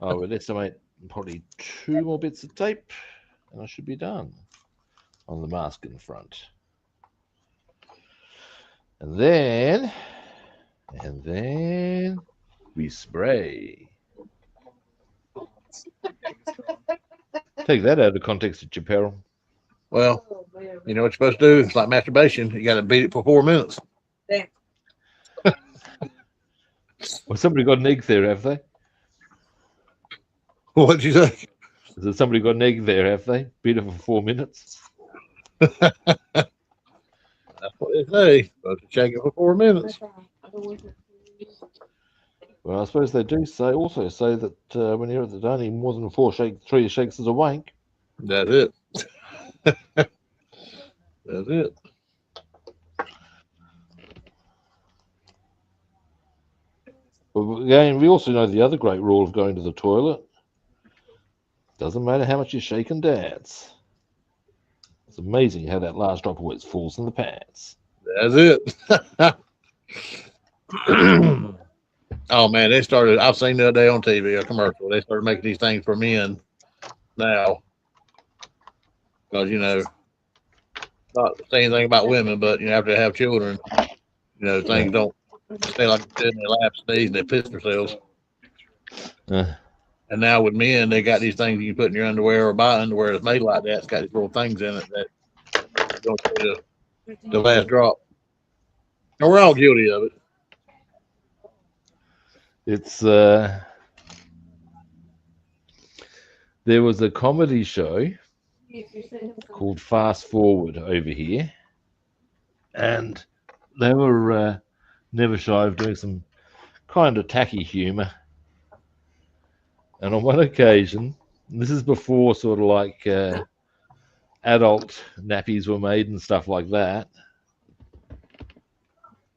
[SPEAKER 1] We'll estimate probably 2 more bits of tape, and I should be done on the mask in front. And then we spray. Take that out of context at your peril.
[SPEAKER 2] Well, you know what you're supposed to do? It's like masturbation. You got to beat it for 4 minutes.
[SPEAKER 3] Damn.
[SPEAKER 1] Well, somebody got an egg there, have they?
[SPEAKER 2] What'd you say?
[SPEAKER 1] Is there somebody got an egg there, have they? Beat it for 4 minutes.
[SPEAKER 2] That's what they say. Supposed to shake it for 4 minutes.
[SPEAKER 1] Well, I suppose they do also say that when you're at the only more than 3 shakes is a wank.
[SPEAKER 2] That's it. That's it.
[SPEAKER 1] But again, we also know the other great rule of going to the toilet. Doesn't matter how much you shake and dance. It's amazing how that last drop always falls in the pants.
[SPEAKER 2] That's it. Oh man, they started. I've seen the other day on TV a commercial. They started making these things for men now, because not to say anything about women, but after they have children, things don't stay like they did in their lap stage and they piss themselves.
[SPEAKER 1] Uh,
[SPEAKER 2] And now with men, they got these things you can put in your underwear or buy underwear that's made like that. It's got these little things in it that don't say the last drop. And we're all guilty of it.
[SPEAKER 1] it's there was a comedy show called Fast Forward over here, and they were never shy of doing some kind of tacky humor. And on one occasion, this is before sort of like adult nappies were made and stuff like that,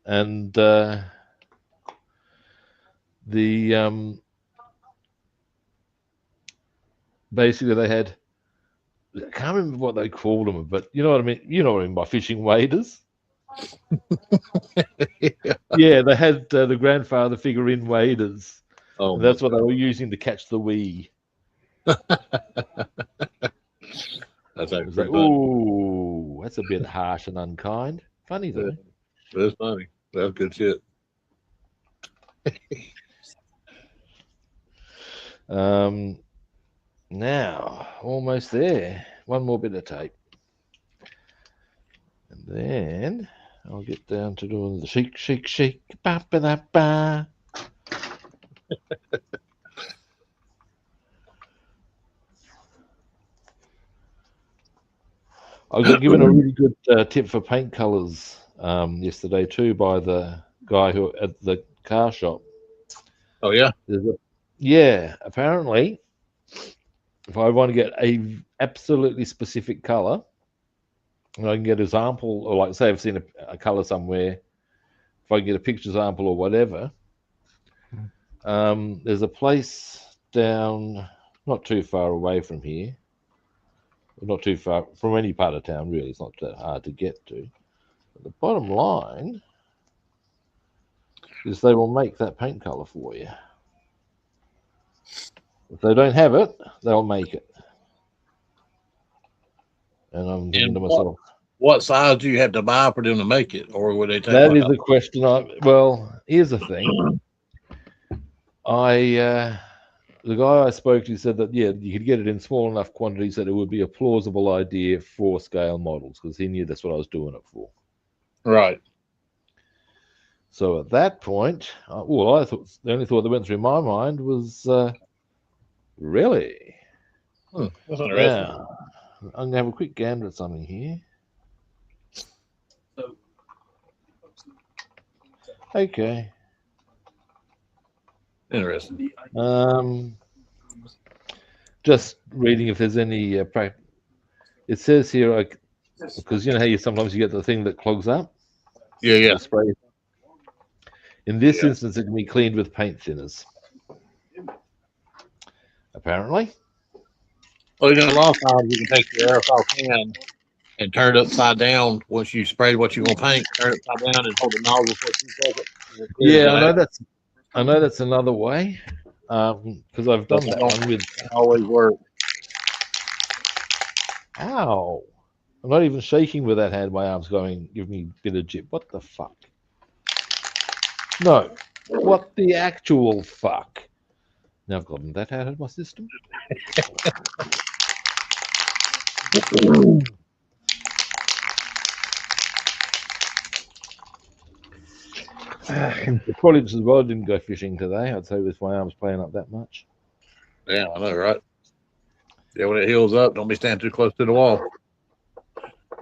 [SPEAKER 1] and the basically they had, I can't remember what they called them, but you know what I mean. You know what I mean by fishing waders. Yeah, they had the grandfather figurine waders.
[SPEAKER 2] Oh,
[SPEAKER 1] That's what they were using to catch the wee.
[SPEAKER 2] That's
[SPEAKER 1] It was like, oh, that's a bit harsh and unkind. Funny though.
[SPEAKER 2] That's funny. That's good shit.
[SPEAKER 1] Now, almost there. One more bit of tape. And then I'll get down to doing the shake, shake, shake, ba ba da ba. I got given a really good tip for paint colors yesterday too by the guy who at the car shop.
[SPEAKER 2] Oh yeah.
[SPEAKER 1] Yeah, apparently, if I want to get a absolutely specific color, and I can get an example, or like say I've seen a color somewhere, if I can get a picture example or whatever, there's a place down not too far away from here, not too far from any part of town really. It's not that hard to get to. But the bottom line is they will make that paint color for you. If they don't have it, they'll make it. And I'm thinking to myself,
[SPEAKER 2] what size do you have to buy for them to make it, or would they take?
[SPEAKER 1] That is a question. Well, here's the thing. The guy I spoke to said that, yeah, you could get it in small enough quantities that it would be a plausible idea for scale models, because he knew that's what I was doing it for.
[SPEAKER 2] Right.
[SPEAKER 1] So at that point, I thought the only thought that went through my mind was, really?
[SPEAKER 2] That's interesting.
[SPEAKER 1] Now, I'm going to have a quick gander at something here. Okay.
[SPEAKER 2] Interesting.
[SPEAKER 1] Just reading if there's any it says here, because you know how sometimes you get the thing that clogs up.
[SPEAKER 2] Yeah.
[SPEAKER 1] Spray. In this instance, it can be cleaned with paint thinners. Apparently.
[SPEAKER 2] Well, a lot of times you can take your aerosol can and turn it upside down once you spray what you're gonna paint. Turn it upside down and hold the nozzle for 2 seconds.
[SPEAKER 1] Yeah, I know that's another way. Because I've done that one with.
[SPEAKER 2] Always work.
[SPEAKER 1] Ow! I'm not even shaking with that hand. My arm's going, give me a bit of jip. What the fuck? No. What the actual fuck? Now I've gotten that out of my system. Probably just as well I didn't go fishing today. I'd say with my arms playing up that much.
[SPEAKER 2] Yeah, I know, right? Yeah, when it heals up, don't be standing too close to the wall.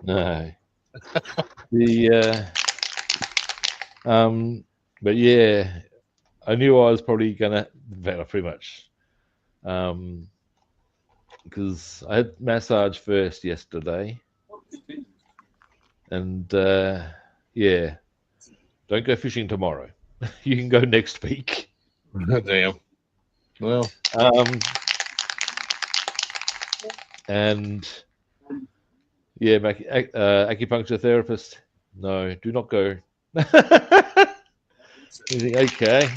[SPEAKER 1] No. But yeah, I knew I was probably gonna pretty much because I had massage first yesterday, and yeah, don't go fishing tomorrow. You can go next week.
[SPEAKER 2] Damn. Well,
[SPEAKER 1] and yeah, acupuncture therapist. No, do not go. You think, okay.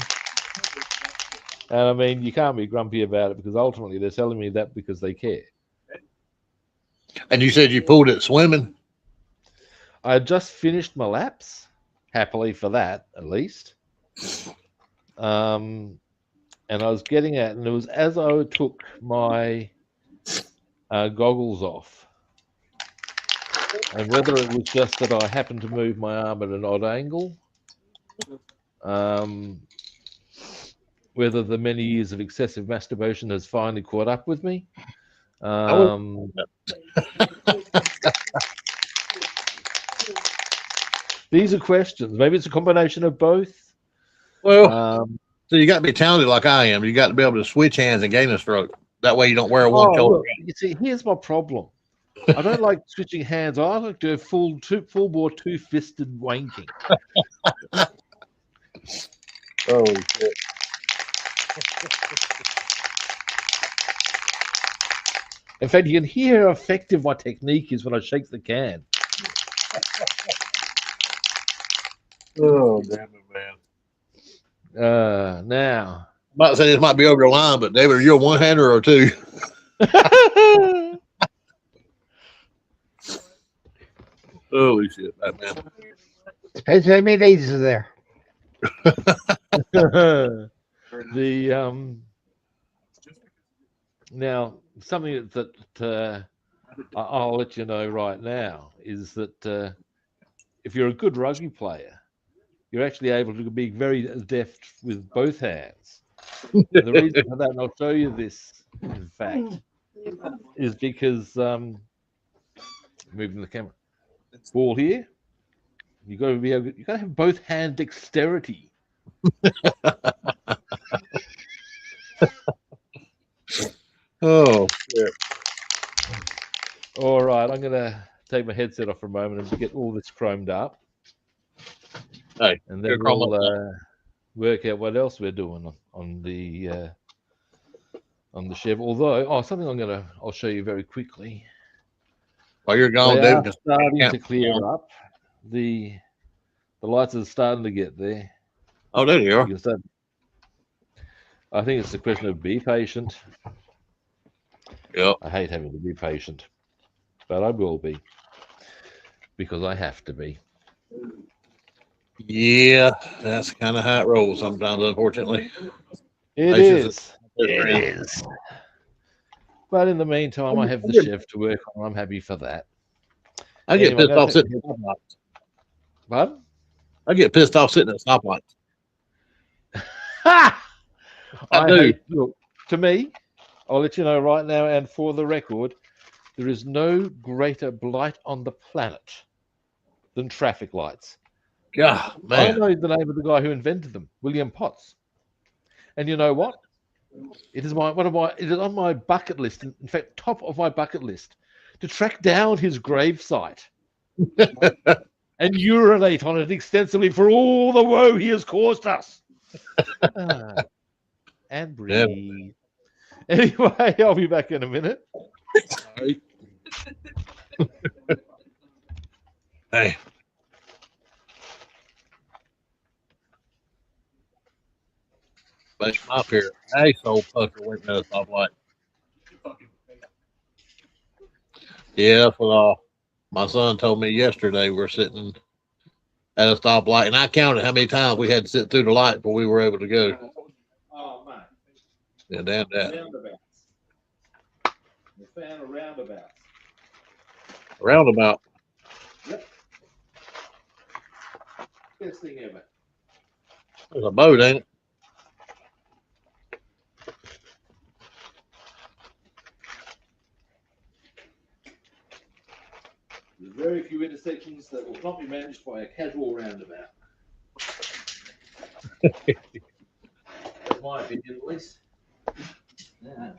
[SPEAKER 1] And I mean, you can't be grumpy about it because ultimately they're telling me that because they care.
[SPEAKER 2] and you said you pulled it swimming?
[SPEAKER 1] I just finished my laps, happily for that, at least. And I was getting at, and it was as I took my goggles off, and whether it was just that I happened to move my arm at an odd angle, whether the many years of excessive masturbation has finally caught up with me. These are questions. Maybe it's a combination of both.
[SPEAKER 2] Well, so you got to be talented like I am. You got to be able to switch hands and gain a stroke. That way you don't wear one shoulder.
[SPEAKER 1] Look, you see, here's my problem. I don't like switching hands. I like to do full bore, two-fisted wanking.
[SPEAKER 2] Oh shit!
[SPEAKER 1] In fact, you can hear how effective my technique is when I shake the can.
[SPEAKER 2] Oh damn it, man!
[SPEAKER 1] Now,
[SPEAKER 2] I'm about to say this might be over the line, but David, are you a one-hander or two? Holy shit, that man!
[SPEAKER 4] Depends how many ladies are there.
[SPEAKER 1] Now something that I'll let you know right now is that if you're a good rugby player, you're actually able to be very deft with both hands. And the reason for that, and I'll show you this, in fact, is because moving the camera, ball here, you got to be able. You got to have both hand dexterity.
[SPEAKER 2] Oh shit!
[SPEAKER 1] All right, I'm gonna take my headset off for a moment and get all this chromed up.
[SPEAKER 2] Hey,
[SPEAKER 1] and then we'll work out what else we're doing on the Chev. Although, something I'll show you very quickly.
[SPEAKER 2] While you're gone,
[SPEAKER 1] They are
[SPEAKER 2] David,
[SPEAKER 1] starting to clear up. The lights are starting to get there.
[SPEAKER 2] Oh, there you are.
[SPEAKER 1] You can start, I think it's a question of be patient.
[SPEAKER 2] Yep.
[SPEAKER 1] I hate having to be patient, but I will be because I have to be.
[SPEAKER 2] Yeah, that's kind of how it rolls sometimes, unfortunately.
[SPEAKER 1] It is. But in the meantime, I have the Chev to work on. I'm happy for that.
[SPEAKER 2] I get pissed off sitting at stoplights.
[SPEAKER 1] What?
[SPEAKER 2] I get pissed off sitting at stoplights.
[SPEAKER 1] I do. Look, to me, I'll let you know right now, and for the record, there is no greater blight on the planet than traffic lights.
[SPEAKER 2] God, man.
[SPEAKER 1] I know the name of the guy who invented them, William Potts. And you know what? It is on my bucket list. In fact, top of my bucket list, to track down his gravesite and urinate on it extensively for all the woe he has caused us. And breathe. Yeah. Anyway, I'll be back in a minute.
[SPEAKER 2] Hey. Bassman up here. Hey, soul fucker waiting at a stoplight. Yeah, that's what my son told me yesterday. We're sitting at a stoplight, and I counted how many times we had to sit through the light before we were able to go.
[SPEAKER 1] Oh, man.
[SPEAKER 2] Yeah, damn that.
[SPEAKER 1] Roundabouts. The fan of roundabouts.
[SPEAKER 2] Roundabout.
[SPEAKER 1] Yep. Best thing ever.
[SPEAKER 2] There's a boat, ain't it?
[SPEAKER 1] There's very few intersections that will not be managed by a casual roundabout. That's my opinion, at least. Yeah.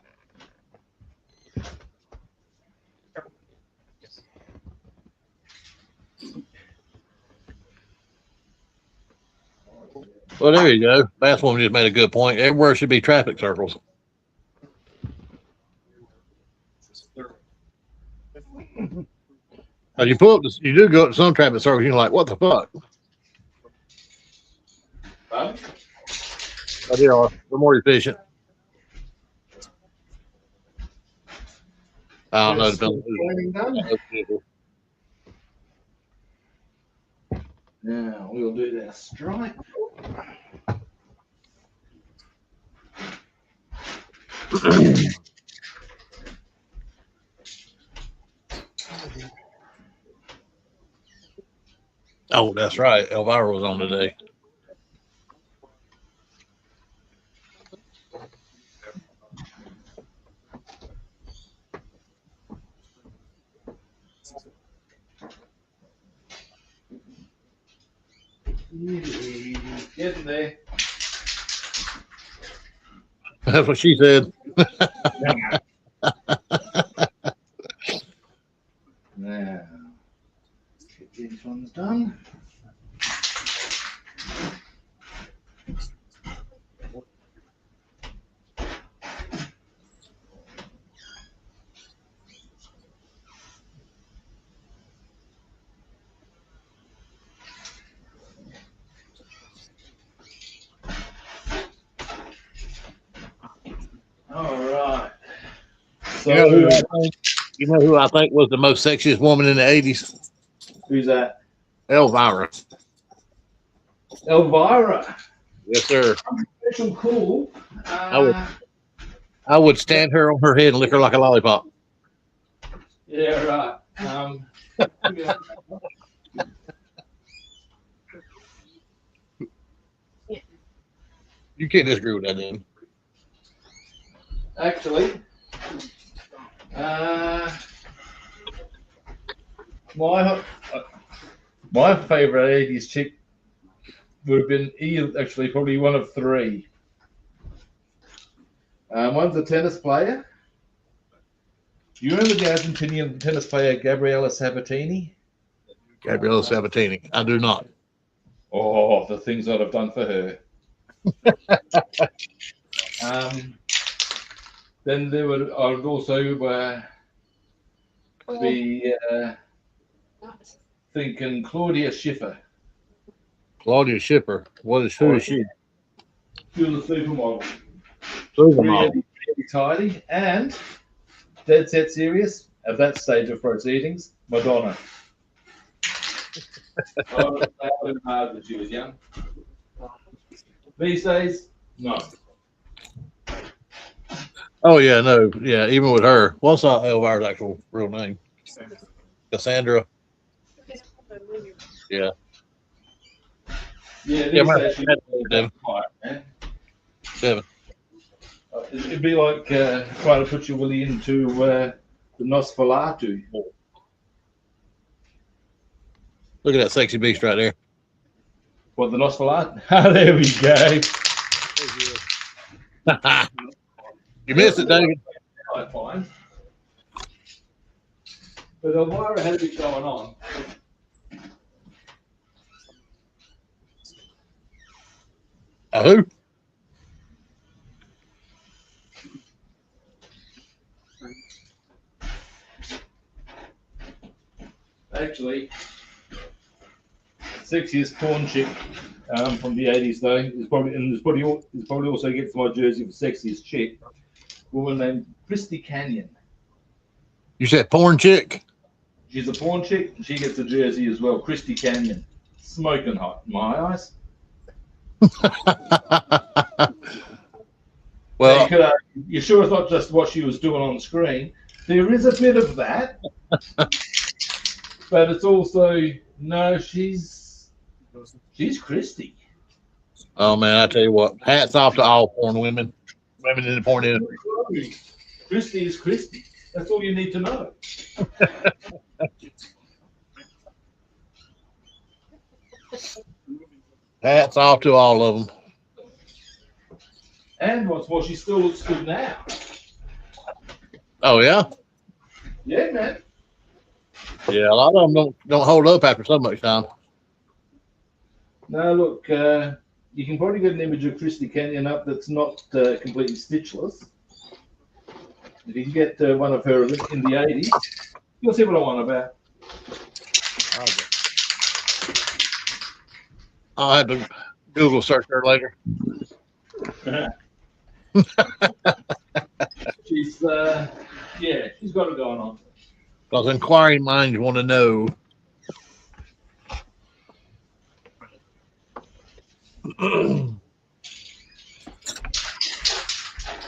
[SPEAKER 2] Well, there you go. Basswoman just made a good point. Everywhere should be traffic circles. Now you pull up, you do go up to some traffic circles. You're like, what the fuck? But they are. They're more efficient. I don't know.
[SPEAKER 1] Now we'll do that stripe.
[SPEAKER 2] Oh, that's right. Elvira was on today.
[SPEAKER 1] Getting there.
[SPEAKER 2] That's what she said.
[SPEAKER 1] Now, get these ones done. All right. So,
[SPEAKER 2] You know who I think was the most sexiest woman in the 80s?
[SPEAKER 1] who's that?
[SPEAKER 2] Elvira.
[SPEAKER 1] Elvira.
[SPEAKER 2] Yes, sir.
[SPEAKER 1] Special cool.
[SPEAKER 2] I would stand her on her head and lick her like a lollipop.
[SPEAKER 1] Yeah, right.
[SPEAKER 2] You can't disagree with that, then.
[SPEAKER 1] Actually, my favorite 80s chick would have been actually probably one of three. One's a tennis player. Do you remember the Argentinian tennis player Gabriela Sabatini?
[SPEAKER 2] Gabriella Sabatini. I do not.
[SPEAKER 1] Oh, the things I'd have done for her. Then I would also be thinking Claudia Schiffer.
[SPEAKER 2] Claudia Schiffer. Who is she?
[SPEAKER 1] She was a supermodel.
[SPEAKER 2] Supermodel.
[SPEAKER 1] Really tidy and dead set serious at that stage of proceedings. Madonna. I would have hard when she was young. These days, no.
[SPEAKER 2] Oh, yeah, no. Yeah, even with her. What's Elvira's actual real name? Cassandra. Yeah.
[SPEAKER 1] Yeah,
[SPEAKER 2] Yeah,
[SPEAKER 1] these days she'd
[SPEAKER 2] Seven.
[SPEAKER 1] man.
[SPEAKER 2] Seven.
[SPEAKER 1] It'd be like trying to put your willy into the Nosferatu.
[SPEAKER 2] Look at that sexy beast right there.
[SPEAKER 1] What, the Nosferatu? There we go.
[SPEAKER 2] You missed it, David.
[SPEAKER 1] I find. But Elvira had to be going on.
[SPEAKER 2] Who?
[SPEAKER 1] Actually, sexiest porn chick from the 80s, though, is probably also gets my jersey for sexiest chick. A woman named Christy Canyon.
[SPEAKER 2] You said porn chick?
[SPEAKER 1] She's a porn chick, and she gets a jersey as well. Christy Canyon. Smoking hot in my eyes.
[SPEAKER 2] Well,
[SPEAKER 1] you sure it's not just what she was doing on screen. There is a bit of that. But it's also, no, she's Christy.
[SPEAKER 2] oh man, I tell you what, hats off to all porn women in the porn industry.
[SPEAKER 1] Christy is Christy. That's all you need to know.
[SPEAKER 2] Hats off to all of them.
[SPEAKER 1] And what's more, she still looks good now.
[SPEAKER 2] Oh yeah,
[SPEAKER 1] Yeah, man.
[SPEAKER 2] yeah. A lot of them don't hold up after so much time.
[SPEAKER 1] Now look, you can probably get an image of Christy Canyon up that's not completely stitchless. If you can get one of her in the 80s, you'll see what I want about.
[SPEAKER 2] I'll have to Google search her later.
[SPEAKER 1] She's she's got it going on.
[SPEAKER 2] Because inquiring minds want to know.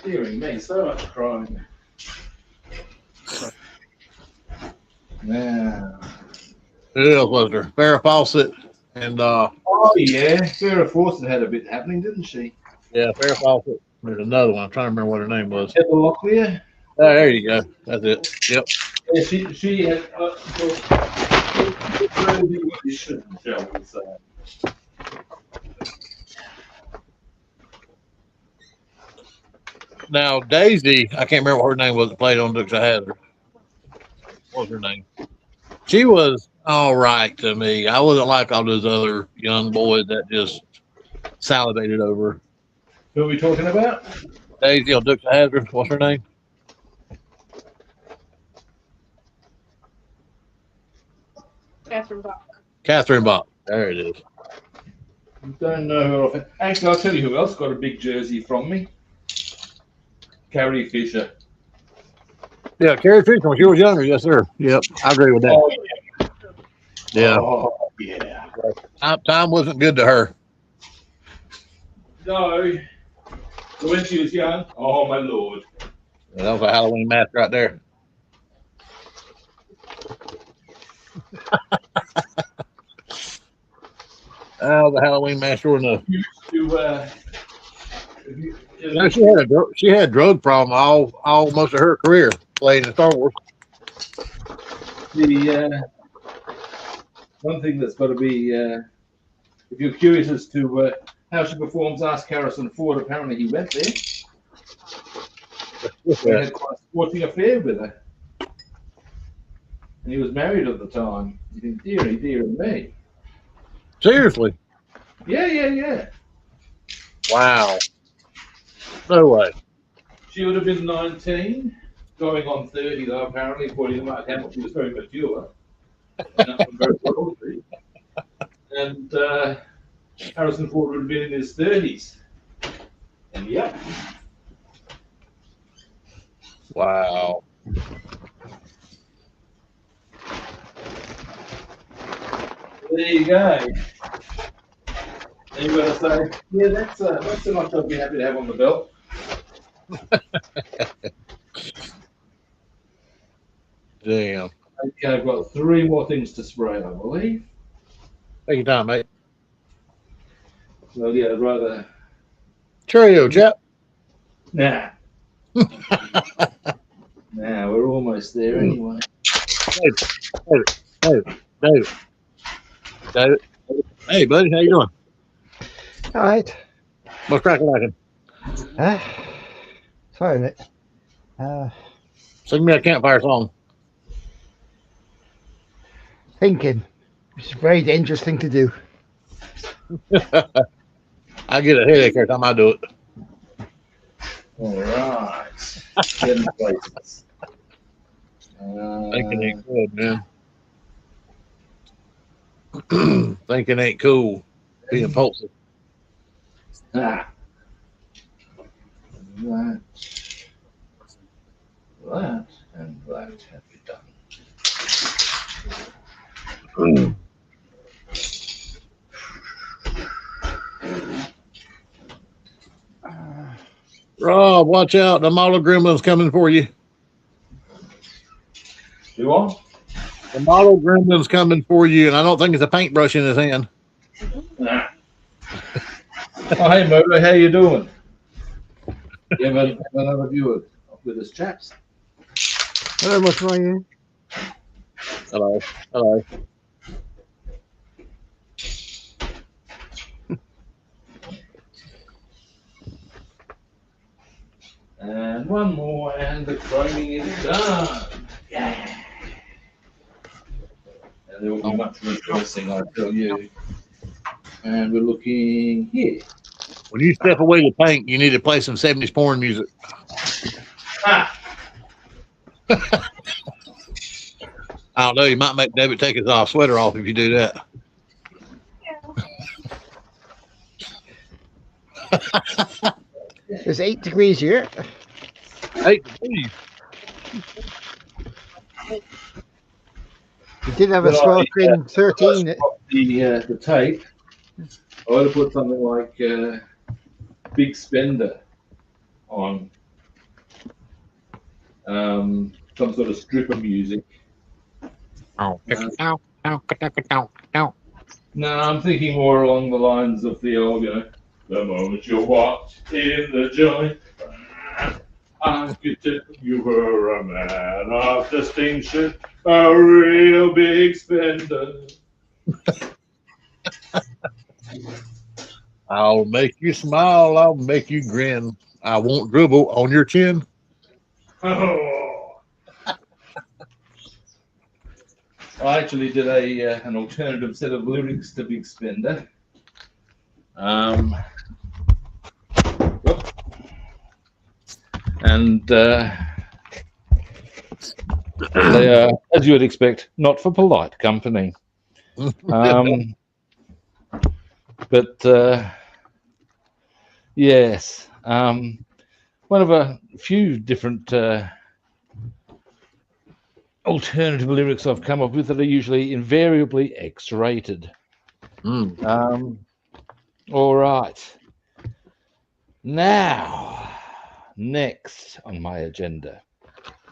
[SPEAKER 1] Dearing me, so much crying. Now.
[SPEAKER 2] Who else was there? Farrah Fawcett and
[SPEAKER 1] Oh yeah, Farrah Fawcett had a bit happening, didn't she?
[SPEAKER 2] yeah, Farrah Fawcett. There's another one. I'm trying to remember what her name was.
[SPEAKER 1] Heather Locklear.
[SPEAKER 2] Oh, there you go. That's it. Yep.
[SPEAKER 1] Yeah, she had. You shouldn't, shall we say?
[SPEAKER 2] Now Daisy, I can't remember what her name was that played on Dukes of Hazzard. What was her name? She was all right to me. I wasn't like all those other young boys that just salivated over her.
[SPEAKER 1] Who are we talking about?
[SPEAKER 2] Daisy on Dukes of Hazzard. What's her name?
[SPEAKER 3] Catherine Bach.
[SPEAKER 2] Catherine Bach. There it is.
[SPEAKER 1] Don't know her off. Actually, I'll tell you who else got a big jersey from me. Carrie Fisher.
[SPEAKER 2] Yeah, Carrie Fisher when she was younger. Yes, sir. Yep, I agree with that.
[SPEAKER 1] Oh,
[SPEAKER 2] Yeah.
[SPEAKER 1] Oh, yeah.
[SPEAKER 2] Time wasn't good to her.
[SPEAKER 1] No. When she was young, oh my lord.
[SPEAKER 2] Yeah, that was a Halloween mask right there. Oh, the Halloween mask sure enough. No, she had a drug problem all most of her career playing in Star Wars.
[SPEAKER 1] The one thing that's got to be, if you're curious as to how she performs, ask Harrison Ford. Apparently, he went there. He had quite a sporting affair with her, and he was married at the time. You think, dear me.
[SPEAKER 2] Seriously?
[SPEAKER 1] Yeah.
[SPEAKER 2] Wow. No way.
[SPEAKER 1] She would have been 19, going on 30 though. Apparently, according to Mark Hamill, she was very mature. Very wealthy. And Harrison Ford would have been in his 30s. And yeah.
[SPEAKER 2] Wow.
[SPEAKER 1] There you go. And you've got to say, yeah, that's a much I'd be happy to have on the belt.
[SPEAKER 2] Damn.
[SPEAKER 1] Okay, I've got 3 more things to spray, I believe.
[SPEAKER 2] Take your time, mate.
[SPEAKER 1] Well, yeah, I'd rather.
[SPEAKER 2] Cheerio, chap.
[SPEAKER 1] Nah. Nah, we're almost there anyway.
[SPEAKER 2] David. Hey, buddy, how you doing?
[SPEAKER 4] All right.
[SPEAKER 2] What's cracking like?
[SPEAKER 4] Sorry a minute.
[SPEAKER 2] Sing me a campfire song.
[SPEAKER 4] Thinking. It's a very dangerous thing to do.
[SPEAKER 2] I get a headache every time I do it.
[SPEAKER 1] All right. 10 places.
[SPEAKER 2] Thinking ain't good, man. Thinking ain't cool. Be impulsive.
[SPEAKER 1] That and that have you done.
[SPEAKER 2] Rob, watch out. The model gremlin's coming for you.
[SPEAKER 1] You on?
[SPEAKER 2] The model gremlin's coming for you, and I don't think it's a paintbrush in his hand.
[SPEAKER 1] Nah. Oh, hey, Moto, how you doing? You have another viewer with us chaps.
[SPEAKER 4] Hello, what's wrong?
[SPEAKER 2] Hello.
[SPEAKER 1] And one more, and the chroming is done. Yeah. And there will be much rejoicing, I tell you. And we're looking here.
[SPEAKER 2] When you step away to paint, you need to play some 70s porn music.
[SPEAKER 1] Ah.
[SPEAKER 2] I don't know. You might make David take his sweater off if you do that.
[SPEAKER 4] It's 8 degrees here.
[SPEAKER 2] 8 degrees.
[SPEAKER 4] We did have a swell screen 13.
[SPEAKER 1] The tape I would have put something like Big Spender on some sort of stripper music. No, I'm thinking more along the lines of the old, the moment you walked in the joint, I could tell you were a man of distinction, a real big spender.
[SPEAKER 2] I'll make you smile. I'll make you grin. I won't dribble on your chin.
[SPEAKER 1] Oh. I actually did an alternative set of lyrics to Big Spender. And they are, as you would expect, not for polite company. But yes, one of a few different alternative lyrics I've come up with that are usually invariably X-rated. All right. Now, next on my agenda,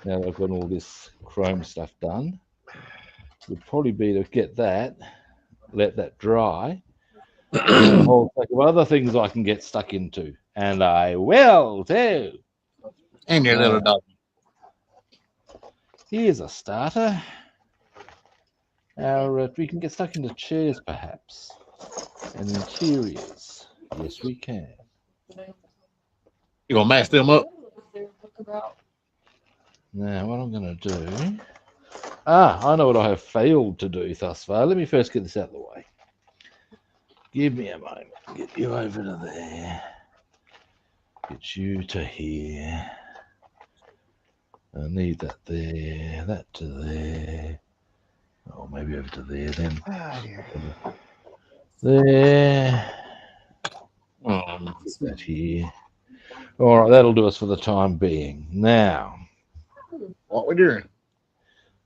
[SPEAKER 1] now that I've got all this Chrome stuff done, would probably be to get that, let that dry, and a whole stack of other things I can get stuck into, and I will too.
[SPEAKER 2] And your little dog.
[SPEAKER 1] Here's a starter. We can get stuck into chairs, perhaps, and interiors. Yes, we can.
[SPEAKER 2] You gonna mash them up?
[SPEAKER 1] Now, what I'm going to do... I know what I have failed to do thus far. Let me first get this out of the way. Give me a moment. Get you over to there. Get you to here. I need that there. That to there. Oh, maybe over to there then. There. That here. All right, that'll do us for the time being. Now,
[SPEAKER 2] what we're doing?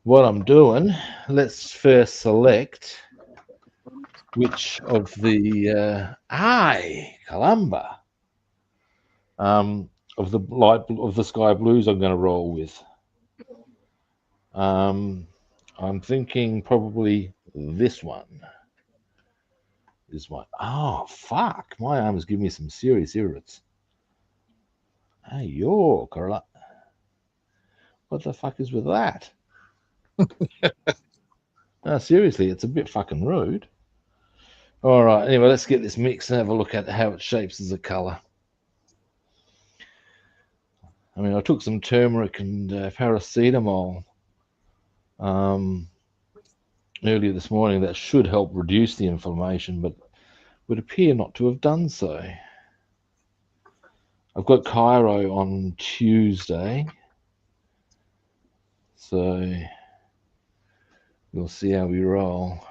[SPEAKER 1] What I'm doing, let's first select which of the Columba of the sky blues I'm going to roll with. I'm thinking probably this one is my. Oh fuck! My arm is giving me some serious irrits. Hey, yo, Carla. What the fuck is with that? No, seriously, it's a bit fucking rude. All right, anyway, let's get this mix and have a look at how it shapes as a color. I mean, I took some turmeric and paracetamol earlier this morning. That should help reduce the inflammation, but would appear not to have done so. I've got Cairo on Tuesday, so we'll see how we roll.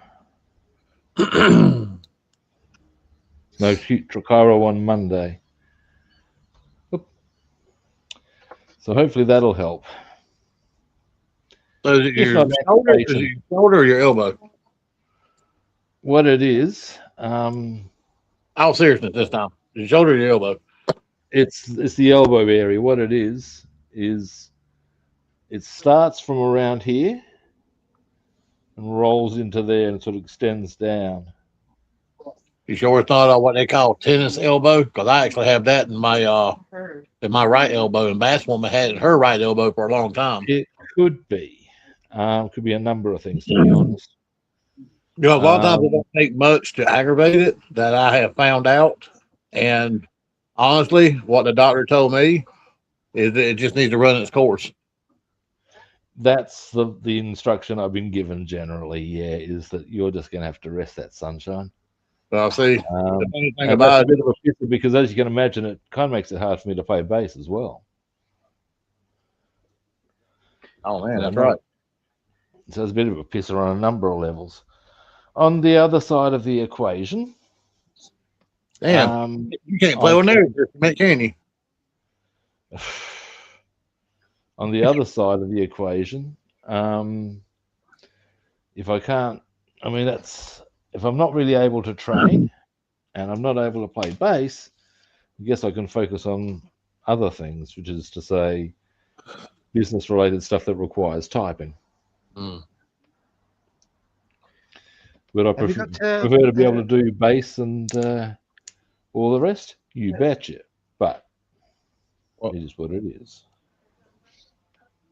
[SPEAKER 1] No, Cairo on Monday. Oop. So hopefully that'll help.
[SPEAKER 2] So is it your shoulder or your elbow?
[SPEAKER 1] What it is,
[SPEAKER 2] all seriousness this time, your shoulder or your elbow?
[SPEAKER 1] It's the elbow area. What it is it starts from around here and rolls into there and sort of extends down.
[SPEAKER 2] You sure it's not what they call tennis elbow? Because I actually have that in my right elbow, and Basswoman had it in her right elbow for a long time.
[SPEAKER 1] It could be. Could be a number of things, to be honest.
[SPEAKER 2] You know, a lot of times it don't take much to aggravate it, that I have found out. And honestly, what the doctor told me is that it just needs to run its course.
[SPEAKER 1] That's the instruction I've been given generally, yeah, is that you're just going to have to rest that sunshine.
[SPEAKER 2] Well, see,
[SPEAKER 1] the funny thing about it, because as you can imagine, it kind of makes it hard for me to play bass as well.
[SPEAKER 2] Oh, man, that's right.
[SPEAKER 1] So it's a bit of a pisser on a number of levels. On the other side of the equation,
[SPEAKER 2] damn, you can't play on there, can you?
[SPEAKER 1] On the other side of the equation, if I can't, I mean, that's if I'm not really able to train, and I'm not able to play bass, I guess I can focus on other things, which is to say business-related stuff that requires typing.
[SPEAKER 2] Mm.
[SPEAKER 1] But I
[SPEAKER 4] Have you
[SPEAKER 1] prefer
[SPEAKER 4] got
[SPEAKER 1] to be able to do bass and all the rest. You betcha. But
[SPEAKER 2] Well,
[SPEAKER 1] it is what it is.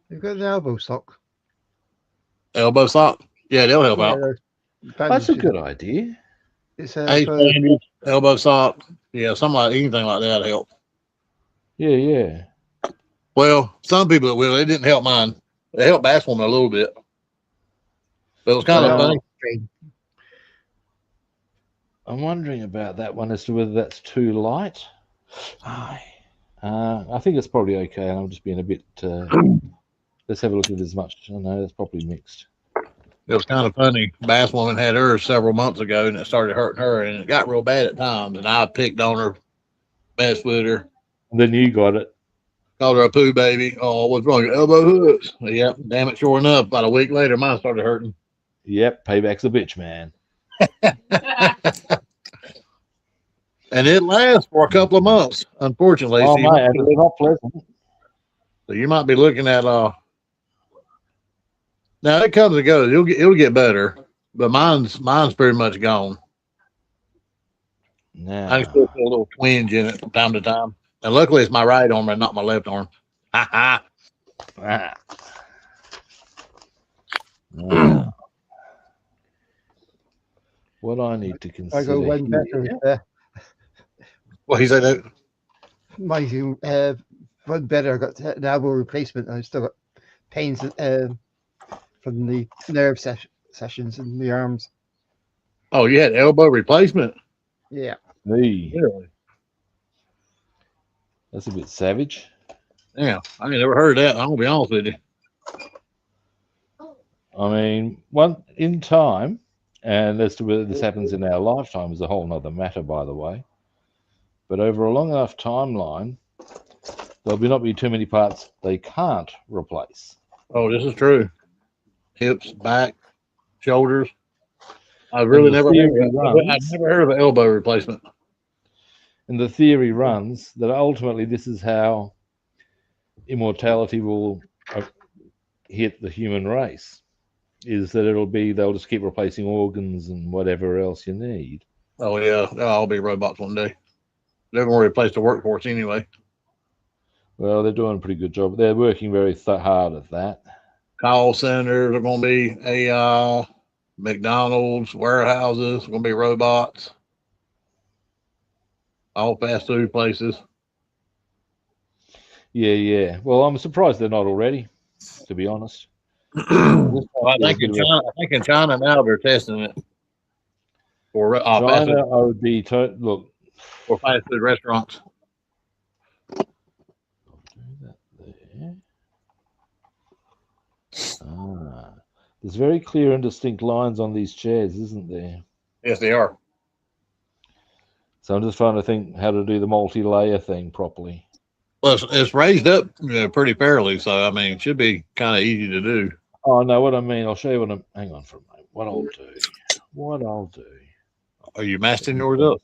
[SPEAKER 4] you've got an elbow sock?
[SPEAKER 2] elbow sock. Yeah, they'll help
[SPEAKER 4] Yeah,
[SPEAKER 2] out.
[SPEAKER 4] those
[SPEAKER 1] That's a
[SPEAKER 4] bandages.
[SPEAKER 1] good idea.
[SPEAKER 4] It's
[SPEAKER 2] Ace
[SPEAKER 4] for
[SPEAKER 2] bandage, elbow sock. Yeah, something like anything like that help.
[SPEAKER 1] Yeah, yeah.
[SPEAKER 2] Well, some people it will. It didn't help mine. It helped Bassman a little bit. But it was kind of
[SPEAKER 1] Well,
[SPEAKER 2] funny.
[SPEAKER 1] I'm wondering about that one as to whether that's too light. I think it's probably okay, and I'm just being a bit. Let's have a look at it as much. Oh, no, that's probably mixed.
[SPEAKER 2] It was kind of funny. Basswoman had hers several months ago, and it started hurting her, and it got real bad at times. And I picked on her, messed with her,
[SPEAKER 1] And then you got it.
[SPEAKER 2] called her a poo baby. Oh, what's wrong? Your elbow hurts. Yep, damn it. Sure enough, about a week later, mine started hurting.
[SPEAKER 1] Yep, payback's a bitch, man.
[SPEAKER 2] And it lasts for a couple of months, unfortunately.
[SPEAKER 1] Oh,
[SPEAKER 2] So you,
[SPEAKER 1] mate, and it's not pleasant.
[SPEAKER 2] so you might be looking at now it comes and goes. It'll get better, but mine's pretty much gone. I can still
[SPEAKER 1] Now,
[SPEAKER 2] feel a little twinge in it from time to time. And luckily it's my right arm and not my left arm. Ha ha.
[SPEAKER 1] ah. Now, what I need to
[SPEAKER 4] I
[SPEAKER 1] consider
[SPEAKER 4] go one
[SPEAKER 1] here,
[SPEAKER 4] better.
[SPEAKER 2] Well, he said that.
[SPEAKER 4] Mine one better. I got an elbow replacement. And I still got pains from the nerve sessions in the arms.
[SPEAKER 2] Oh, you had elbow replacement.
[SPEAKER 4] Yeah.
[SPEAKER 1] Hey,
[SPEAKER 2] Really?
[SPEAKER 1] that's a bit savage.
[SPEAKER 2] Yeah, I ain't never heard that. I'm gonna be honest with you.
[SPEAKER 1] I mean, one in time, and as to whether this happens in our lifetime is a whole nother matter, by the way. But over a long enough timeline, there'll not be too many parts they can't replace.
[SPEAKER 2] Oh, this is true. Hips, back, shoulders. I've really
[SPEAKER 1] And the
[SPEAKER 2] never heard
[SPEAKER 1] theory
[SPEAKER 2] of that. I've
[SPEAKER 1] runs,
[SPEAKER 2] never heard of an elbow replacement.
[SPEAKER 1] and the theory runs that ultimately this is how immortality will hit the human race. Is that they'll just keep replacing organs and whatever else you need.
[SPEAKER 2] Oh yeah, they'll all be robots one day. They're gonna replace the workforce anyway.
[SPEAKER 1] Well, they're doing a pretty good job. They're working very hard at that.
[SPEAKER 2] Call centers are gonna be AI. McDonald's warehouses are gonna be robots. All fast food places.
[SPEAKER 1] Yeah, yeah. Well, I'm surprised they're not already, to be honest.
[SPEAKER 2] Well, I think in China now they're testing it for fast
[SPEAKER 1] China,
[SPEAKER 2] food,
[SPEAKER 1] I would be look.
[SPEAKER 2] for fast food restaurants.
[SPEAKER 1] I'll do that there. There's very clear and distinct lines on these chairs, isn't there?
[SPEAKER 2] Yes, they are.
[SPEAKER 1] So I'm just trying to think how to do the multi-layer thing properly.
[SPEAKER 2] Well, it's raised up pretty fairly, so I mean, it should be kind of easy to do.
[SPEAKER 1] Oh, no, what I mean, I'll show you what I'm. Hang on for a moment. What I'll do.
[SPEAKER 2] Are you masking yours up?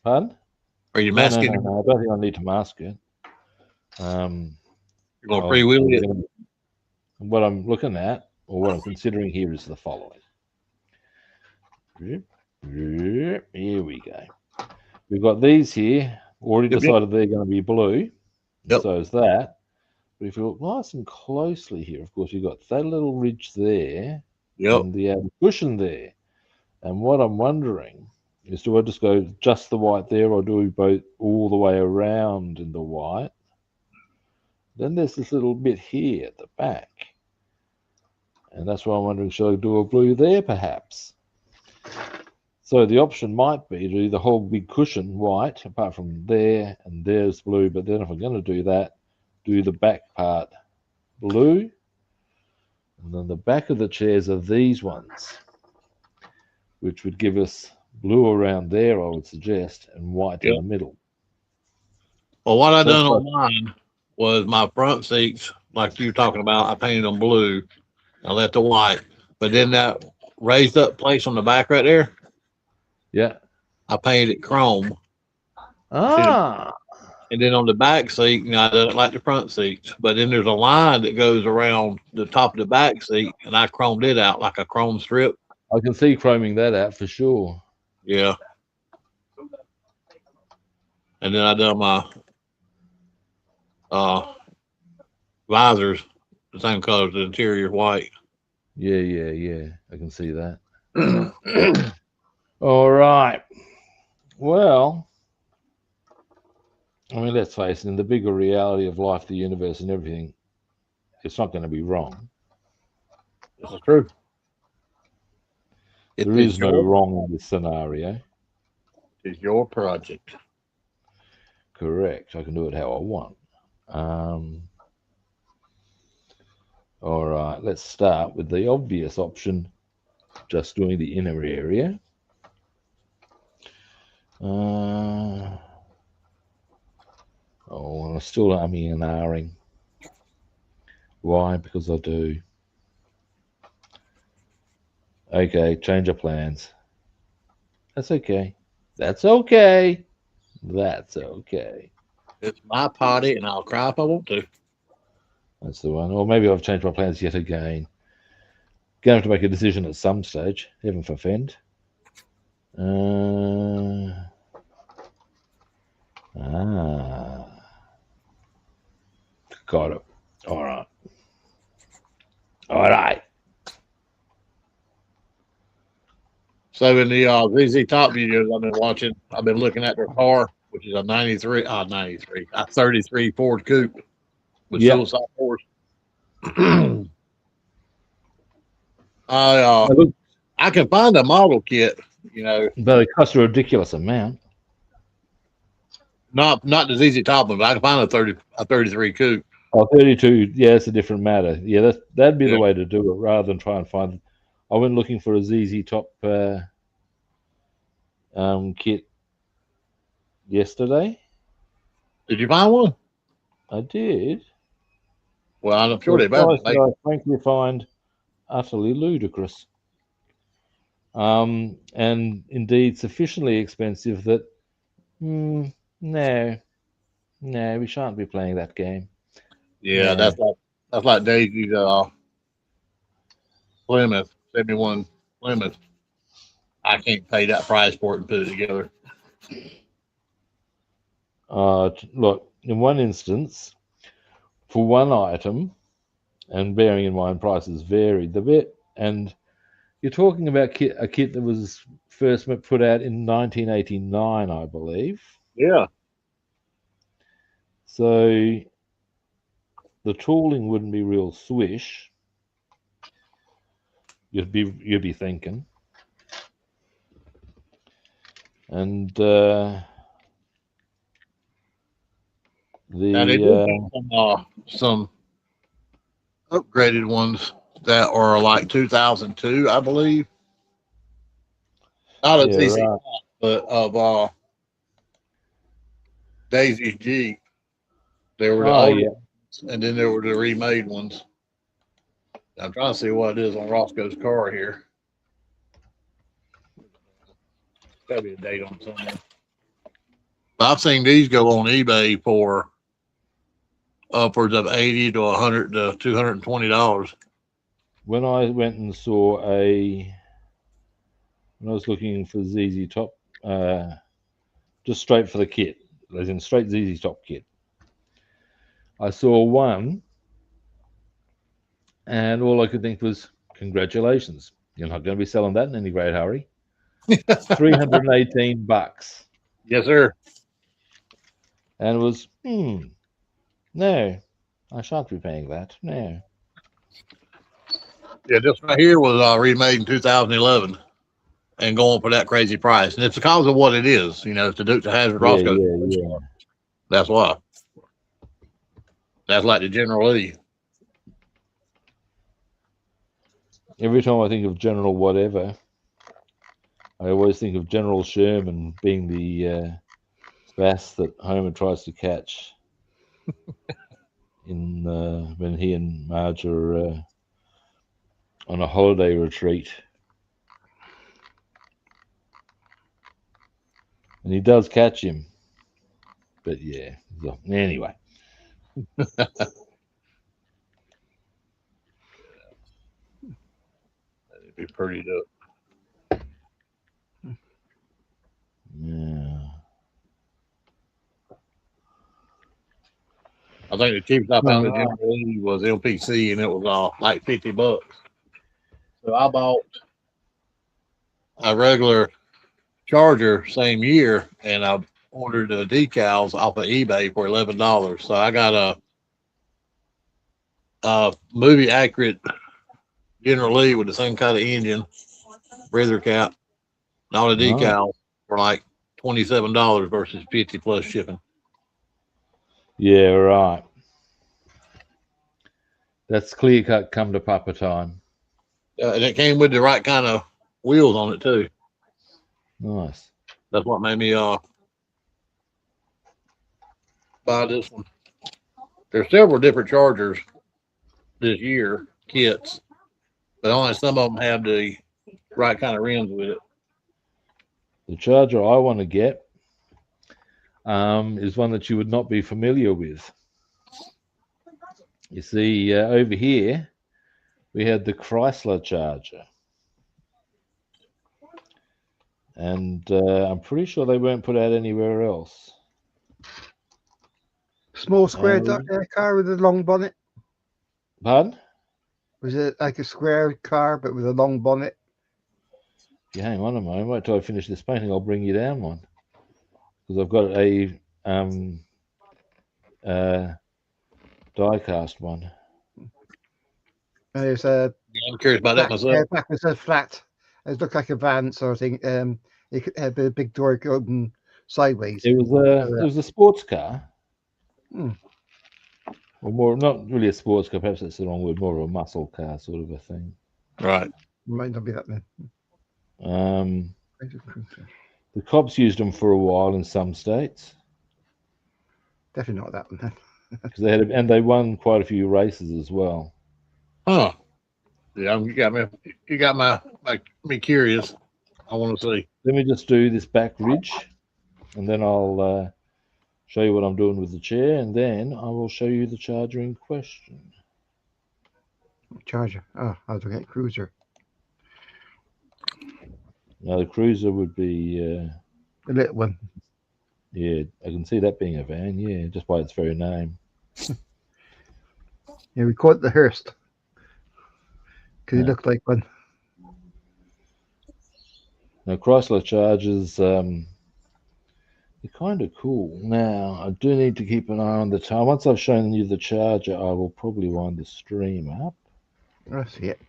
[SPEAKER 1] Pardon?
[SPEAKER 2] Are you
[SPEAKER 1] No,
[SPEAKER 2] masking?
[SPEAKER 1] I don't think I need to mask it.
[SPEAKER 2] You're going to freewheel it?
[SPEAKER 1] What I'm looking at, or what I'm considering here, is the following. Here we go. We've got these here. Already decided they're going to be blue.
[SPEAKER 2] Yep.
[SPEAKER 1] So is that. But if you look nice and closely here, of course, you've got that little ridge there.
[SPEAKER 2] Yep.
[SPEAKER 1] And the outer cushion there. And what I'm wondering is, do I just go just the white there, or do we both all the way around in the white? Then there's this little bit here at the back. And that's why I'm wondering, should I do a blue there, perhaps? So the option might be to do the whole big cushion white, apart from there, and there's blue. But then if I'm going to do that, do the back part blue. And then the back of the chairs are these ones, which would give us blue around there, I would suggest, and white in the middle.
[SPEAKER 2] Well, what I done on mine was my front seats, like you were talking about, I painted them blue. I left the white. But then that raised up place on the back right there,
[SPEAKER 1] Yeah.
[SPEAKER 2] I painted it chrome.
[SPEAKER 1] Ah,
[SPEAKER 2] And then on the back seat, I don't like the front seats, but then there's a line that goes around the top of the back seat, and I chromed it out like a chrome strip.
[SPEAKER 1] I can see chroming that out for sure.
[SPEAKER 2] Yeah. And then I done my visors the same color as the interior white.
[SPEAKER 1] Yeah. I can see that. All right. Well, I mean, let's face it, in the bigger reality of life, the universe, and everything, it's not going to be wrong.
[SPEAKER 2] This is true.
[SPEAKER 1] There is no wrong in this scenario.
[SPEAKER 2] It's your project.
[SPEAKER 1] Correct. I can do it how I want. All right. Let's start with the obvious option, just doing the inner area. Oh, I'm still umming and ahhing. Why? Because I do. Okay, change of plans. That's okay. That's okay. That's okay.
[SPEAKER 2] It's my party, and I'll cry if I want to.
[SPEAKER 1] That's the one. Or maybe I've changed my plans yet again. Going to have to make a decision at some stage. Heaven forfend. Got it. All right. All right.
[SPEAKER 2] So in the ZZ Top videos I've been watching, I've been looking at their car, which is a 33 Ford Coupe with suicide doors. I can find a model kit,
[SPEAKER 1] but it costs a ridiculous amount.
[SPEAKER 2] Not the ZZ Top one, but I can find a 33 Coupe.
[SPEAKER 1] Oh, 32, yeah, it's a different matter. Yeah, that'd be the way to do it rather than try and find. I went looking for a ZZ Top kit yesterday.
[SPEAKER 2] Did you find one?
[SPEAKER 1] I did.
[SPEAKER 2] Well, I'm sure they better.
[SPEAKER 1] I frankly find utterly ludicrous. And indeed sufficiently expensive that no, we shan't be playing that game.
[SPEAKER 2] Yeah, that's like Daisy's Plymouth 71 Plymouth. I can't pay that price for it and put it together.
[SPEAKER 1] Look, in one instance, for one item, and bearing in mind prices varied a bit, and you're talking about a kit that was first put out in 1989, I believe.
[SPEAKER 2] Yeah.
[SPEAKER 1] So the tooling wouldn't be real swish. You'd be thinking, and
[SPEAKER 2] some upgraded ones that are like 2002, I believe. Not a TC, right, but of Daisy's Jeep. There were the old ones, and then there were the remade ones. I'm trying to see what it is on Roscoe's car here. Gotta be a date on somewhere. I've seen these go on eBay for upwards of $80 to $100 to $220.
[SPEAKER 1] When I went and saw when I was looking for ZZ Top, just straight for the kit, as in straight ZZ Top kit, I saw one, and all I could think was, congratulations, you're not going to be selling that in any great hurry. $318.
[SPEAKER 2] Yes, sir.
[SPEAKER 1] And it was, no, I shan't be paying that. No.
[SPEAKER 2] Yeah, this right here was remade in 2011 and going for that crazy price. And it's because of what it is. It's the Dukes of Hazzard Rosco.
[SPEAKER 1] Yeah.
[SPEAKER 2] That's why. That's like the General Lee.
[SPEAKER 1] Every time I think of General whatever, I always think of General Sherman being the bass that Homer tries to catch in when he and Marge are on a holiday retreat. And he does catch him. But yeah, so, anyway.
[SPEAKER 2] That'd be pretty dope.
[SPEAKER 1] Yeah.
[SPEAKER 2] I think the cheapest I found at General Lee was LPC, and it was like $50. So I bought a regular Charger same year, and I ordered the decals off of eBay for $11. So I got a movie accurate General Lee with the same kind of engine, breather cap, and all the decals for like $27 versus 50 plus shipping.
[SPEAKER 1] Yeah, right. That's clear cut come to Papa time.
[SPEAKER 2] And it came with the right kind of wheels on it too.
[SPEAKER 1] Nice.
[SPEAKER 2] That's what made me buy this one. There's several different Chargers this year, kits, but only some of them have the right kind of rims with it.
[SPEAKER 1] The Charger I want to get is one that you would not be familiar with. You see, over here, we had the Chrysler Charger. And I'm pretty sure they weren't put out anywhere else.
[SPEAKER 4] Small square car with a long bonnet.
[SPEAKER 1] Pardon?
[SPEAKER 4] Was it like a square car but with a long bonnet?
[SPEAKER 1] If you hang on a moment, wait till I finish this painting, I'll bring you down one. Because I've got a die-cast one.
[SPEAKER 4] There's
[SPEAKER 2] I'm curious about that myself.
[SPEAKER 4] Back was a flat. It looked like a van sort of thing. It had a big door open sideways.
[SPEAKER 1] It was a sports car. Or more, not really a sports car, perhaps that's the wrong word, more of a muscle car sort of a thing.
[SPEAKER 2] Right.
[SPEAKER 4] Might not be that then.
[SPEAKER 1] The cops used them for a while in some states.
[SPEAKER 4] Definitely not that one.
[SPEAKER 1] Because they won quite a few races as well.
[SPEAKER 2] Huh. Yeah, you got me curious. I want to see.
[SPEAKER 1] Let me just do this back ridge, and then I'll show you what I'm doing with the chair, and then I will show you the Charger in question.
[SPEAKER 4] Charger. Oh, I was looking at Cruiser.
[SPEAKER 1] Now the Cruiser would be
[SPEAKER 4] the little one.
[SPEAKER 1] Yeah, I can see that being a van. Yeah, just by its very name.
[SPEAKER 4] Yeah, we call it the hearse because it looked like one.
[SPEAKER 1] Now Chrysler Chargers, they're kind of cool. Now I do need to keep an eye on the time. Once I've shown you the Charger, I will probably wind the stream up.
[SPEAKER 4] I see it.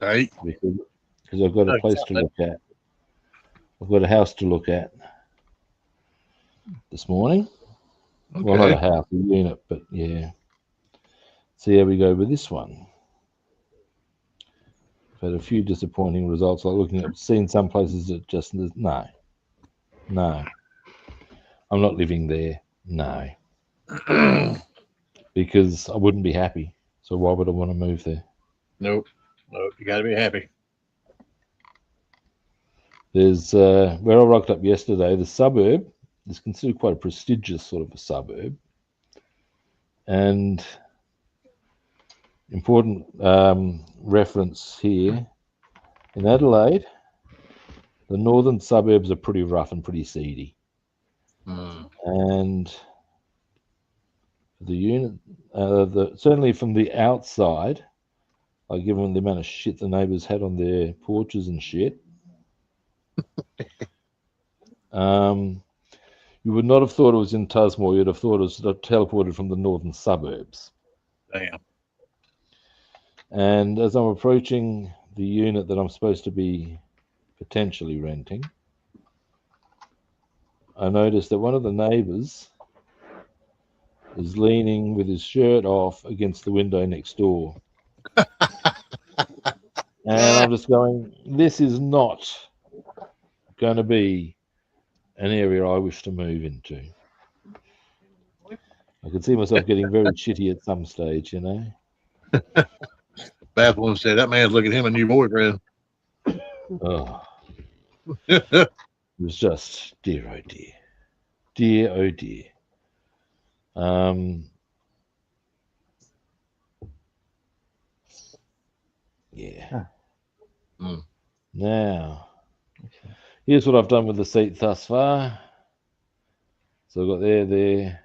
[SPEAKER 2] Right.
[SPEAKER 1] Because I've got a place to look at. I've got a house to look at this morning. Okay. Well, not a house, a unit, but yeah. See how we go with this one. I've had a few disappointing results, like seeing some places that just, no. I'm not living there, no. Because I wouldn't be happy. So why would I want to move there?
[SPEAKER 2] Nope. You got to be happy.
[SPEAKER 1] There's, where I rocked up yesterday, the suburb is considered quite a prestigious sort of a suburb. And important reference here, in Adelaide, the northern suburbs are pretty rough and pretty seedy. And the unit, certainly from the outside, like given the amount of shit the neighbours had on their porches and shit, you would not have thought it was in Tusmore. You'd have thought it was teleported from the northern suburbs.
[SPEAKER 2] Damn.
[SPEAKER 1] And as I'm approaching the unit that I'm supposed to be potentially renting, I noticed that one of the neighbours is leaning with his shirt off against the window next door. And I'm just going, this is not going to be an area I wish to move into. I could see myself getting very chitty at some stage, you know.
[SPEAKER 2] Bassman said that man's looking at him a new boyfriend.
[SPEAKER 1] Oh. It was just dear, oh dear, dear, oh dear. Yeah.
[SPEAKER 2] Mm.
[SPEAKER 1] Now, here's what I've done with the seat thus far. So I've got there.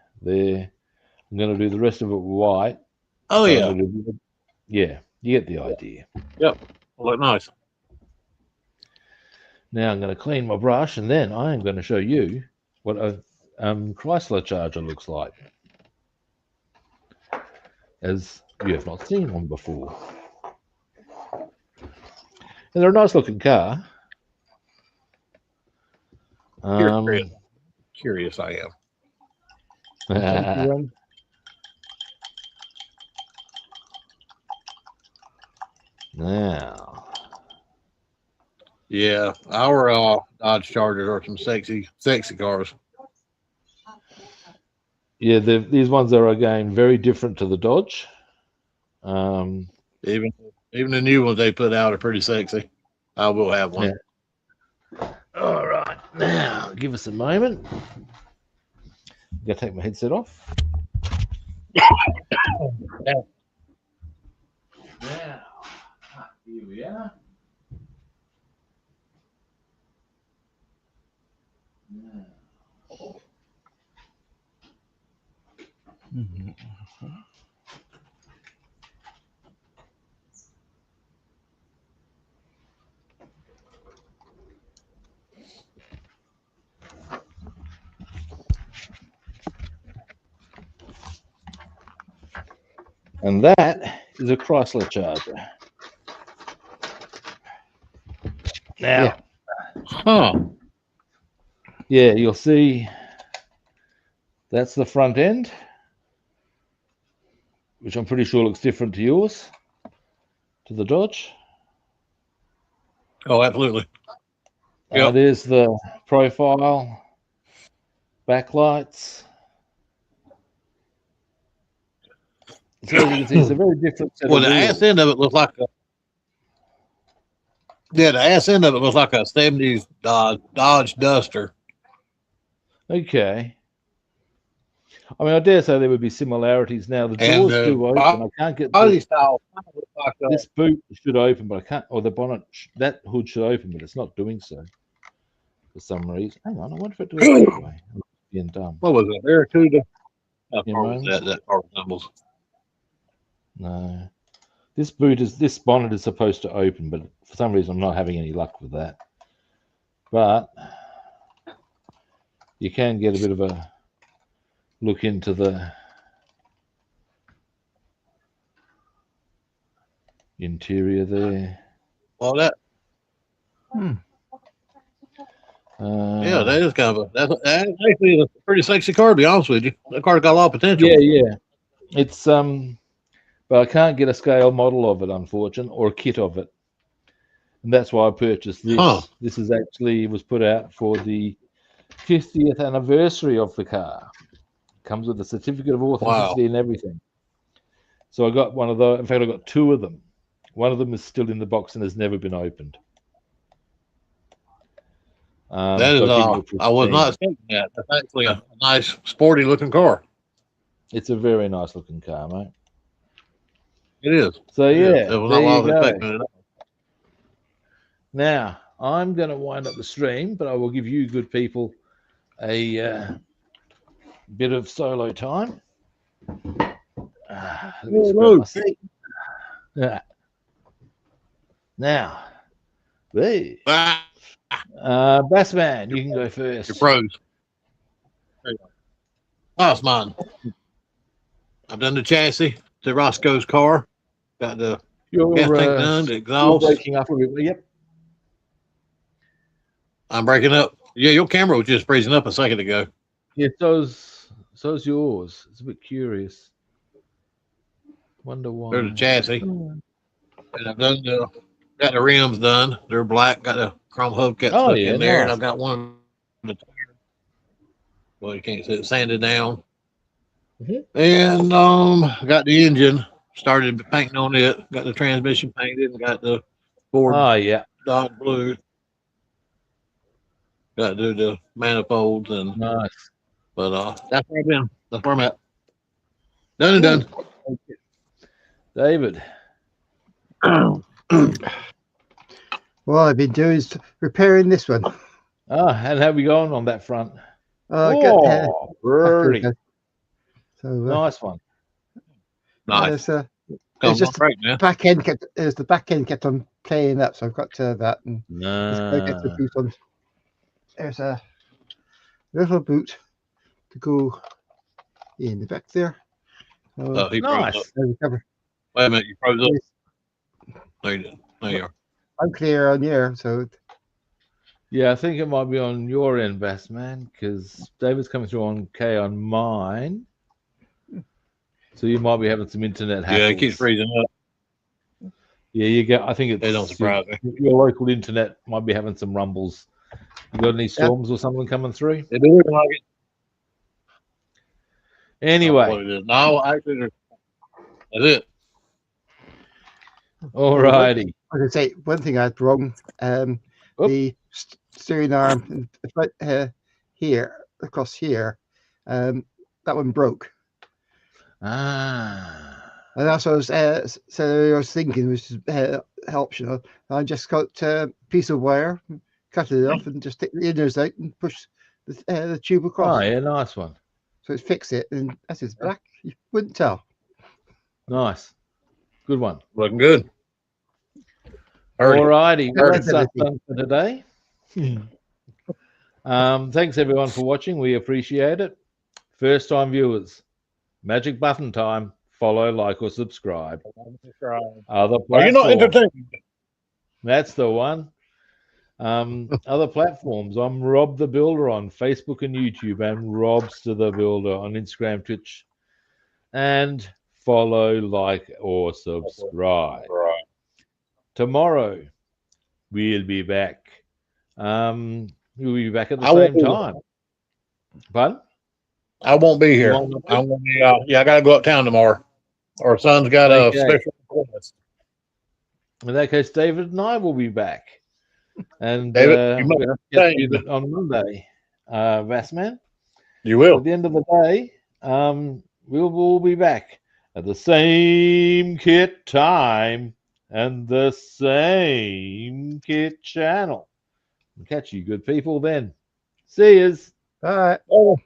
[SPEAKER 1] I'm going to do the rest of it white.
[SPEAKER 2] Oh,
[SPEAKER 1] So
[SPEAKER 2] yeah.
[SPEAKER 1] Yeah, you get the idea.
[SPEAKER 2] Yep. Look nice.
[SPEAKER 1] Now I'm going to clean my brush, and then I am going to show you what a Chrysler Charger looks like, as you have not seen one before. And they're a nice looking car.
[SPEAKER 2] Curious I am.
[SPEAKER 1] Now,
[SPEAKER 2] Yeah, our Dodge Chargers are some sexy cars.
[SPEAKER 1] yeah, these ones are again very different to the Dodge.
[SPEAKER 2] Even the new ones they put out are pretty sexy. I will have one.
[SPEAKER 1] Yeah. All right, now give us a moment. I'm gonna take my headset off. Now, here we are. And that is a Chrysler Charger. Now, yeah, you'll see that's the front end, which I'm pretty sure looks different to yours, to the Dodge.
[SPEAKER 2] Oh, absolutely. Yep.
[SPEAKER 1] There's the profile, backlights. So as you can see, it's a very different set
[SPEAKER 2] Well,
[SPEAKER 1] of
[SPEAKER 2] the
[SPEAKER 1] wheels.
[SPEAKER 2] ass end of it looks like the ass end of it looks like a 70s Dodge Duster.
[SPEAKER 1] Okay. I mean, I dare say there would be similarities. Now the doors do open. I can't get this boot should open, but I can't. Or the bonnet, that hood should open, but it's not doing so for some reason. Hang on, I wonder if it does it that way. I'm being dumb.
[SPEAKER 2] What was it? Barracuda. How
[SPEAKER 1] You
[SPEAKER 2] far
[SPEAKER 1] know?
[SPEAKER 2] was that car resembles?
[SPEAKER 1] No, this bonnet is supposed to open, but for some reason I'm not having any luck with that. But you can get a bit of a look into the interior there.
[SPEAKER 2] Well, that. Yeah, that is kind of that's actually a pretty sexy car. To be honest with you, that car's got a lot of potential.
[SPEAKER 1] Yeah. It's but I can't get a scale model of it, unfortunately, or a kit of it, and that's why I purchased this. This is actually was put out for the 50th anniversary of the car. Comes with a certificate of authenticity and everything. So I got one of those. In fact, I got two of them. One of them is still in the box and has never been opened.
[SPEAKER 2] That is, I was not expecting that. That's actually a nice, sporty looking car.
[SPEAKER 1] It's a very nice looking car, mate.
[SPEAKER 2] It is.
[SPEAKER 1] So yeah,
[SPEAKER 2] it was not what I was expecting it.
[SPEAKER 1] Now I'm going to wind up the stream, but I will give you good people a bit of solo time. Now, Bassman, you can go first.
[SPEAKER 2] Your pros. Bassman. I've done the chassis to Roscoe's car. Got the gas tank done, the exhaust.
[SPEAKER 1] You're breaking up a bit. Yep.
[SPEAKER 2] I'm breaking up. Yeah, your camera was just freezing up a second ago.
[SPEAKER 1] Yeah, so's yours. It's a bit curious. Wonder why.
[SPEAKER 2] There's a chassis. And I've done got the rims done. They're black. Got the chrome hubcaps in there. Nice. And I've got one. Well, you can't see it sanded down. And got the engine started painting on it. Got the transmission painted. And got the Ford Dodge Blue. got to do the manifolds and.
[SPEAKER 1] Nice.
[SPEAKER 2] But that's where I've been. That's where I'm at. Done and done.
[SPEAKER 1] David.
[SPEAKER 4] What I've been doing is repairing this one.
[SPEAKER 1] And how we going on that front?
[SPEAKER 4] Oh,
[SPEAKER 1] birdie.
[SPEAKER 4] So
[SPEAKER 1] Nice one.
[SPEAKER 2] Nice.
[SPEAKER 4] It's just
[SPEAKER 2] right, man.
[SPEAKER 4] the back end kept on playing up, so I've got that and just gotta get the
[SPEAKER 1] Nah.
[SPEAKER 4] boot on. There's a little boot to go in the back there. So,
[SPEAKER 2] He froze up.
[SPEAKER 1] Nice.
[SPEAKER 4] there's the cover.
[SPEAKER 2] Wait a minute, you froze up. There you, there you are.
[SPEAKER 4] I'm clear on here, so
[SPEAKER 1] Yeah, I think it might be on your end, Bassman, because David's coming through on K on mine. So you might be having some internet hackles.
[SPEAKER 2] Yeah, it keeps freezing up.
[SPEAKER 1] Yeah, you get. I think it's
[SPEAKER 2] They don't surprise me.
[SPEAKER 1] your local internet might be having some rumbles. You got any storms or something coming through?
[SPEAKER 2] It do look like it.
[SPEAKER 1] Anyway,
[SPEAKER 2] What it is. No, actually, that's it.
[SPEAKER 1] alrighty.
[SPEAKER 4] I can say one thing I had wrong. The steering arm in the front here, across here, that one broke. And that's what I was thinking, which is optional. I just got a piece of wire, cut it off, and just take the inners out and push the tube across.
[SPEAKER 1] Oh yeah, nice one.
[SPEAKER 4] So it fixed it, and as it's black, you wouldn't tell.
[SPEAKER 1] Nice, good one.
[SPEAKER 2] Looking good.
[SPEAKER 1] Alrighty, well,
[SPEAKER 4] Heard
[SPEAKER 1] that's us done for today. Thanks everyone for watching. We appreciate it. First time viewers, magic button time. Follow, like, or subscribe. Other
[SPEAKER 2] Are you not
[SPEAKER 1] platforms.
[SPEAKER 2] entertained?
[SPEAKER 1] That's the one. Other platforms. I'm Rob the Builder on Facebook and YouTube, and Robster the Builder on Instagram, Twitch, and follow, like, or subscribe.
[SPEAKER 2] Right.
[SPEAKER 1] Tomorrow we'll be back. We'll be back at the same time. Pardon?
[SPEAKER 2] I won't be here. I'm gonna be. I gotta go uptown tomorrow. Our son's got a special request.
[SPEAKER 1] In that case, David and I will be back. And
[SPEAKER 2] David,
[SPEAKER 1] we'll get you on Monday. Bassman?
[SPEAKER 2] You will.
[SPEAKER 1] At the end of the day, we'll be back at the same kit time and the same kit channel. Catch you good people then. See yous.
[SPEAKER 4] All right.
[SPEAKER 2] Oh.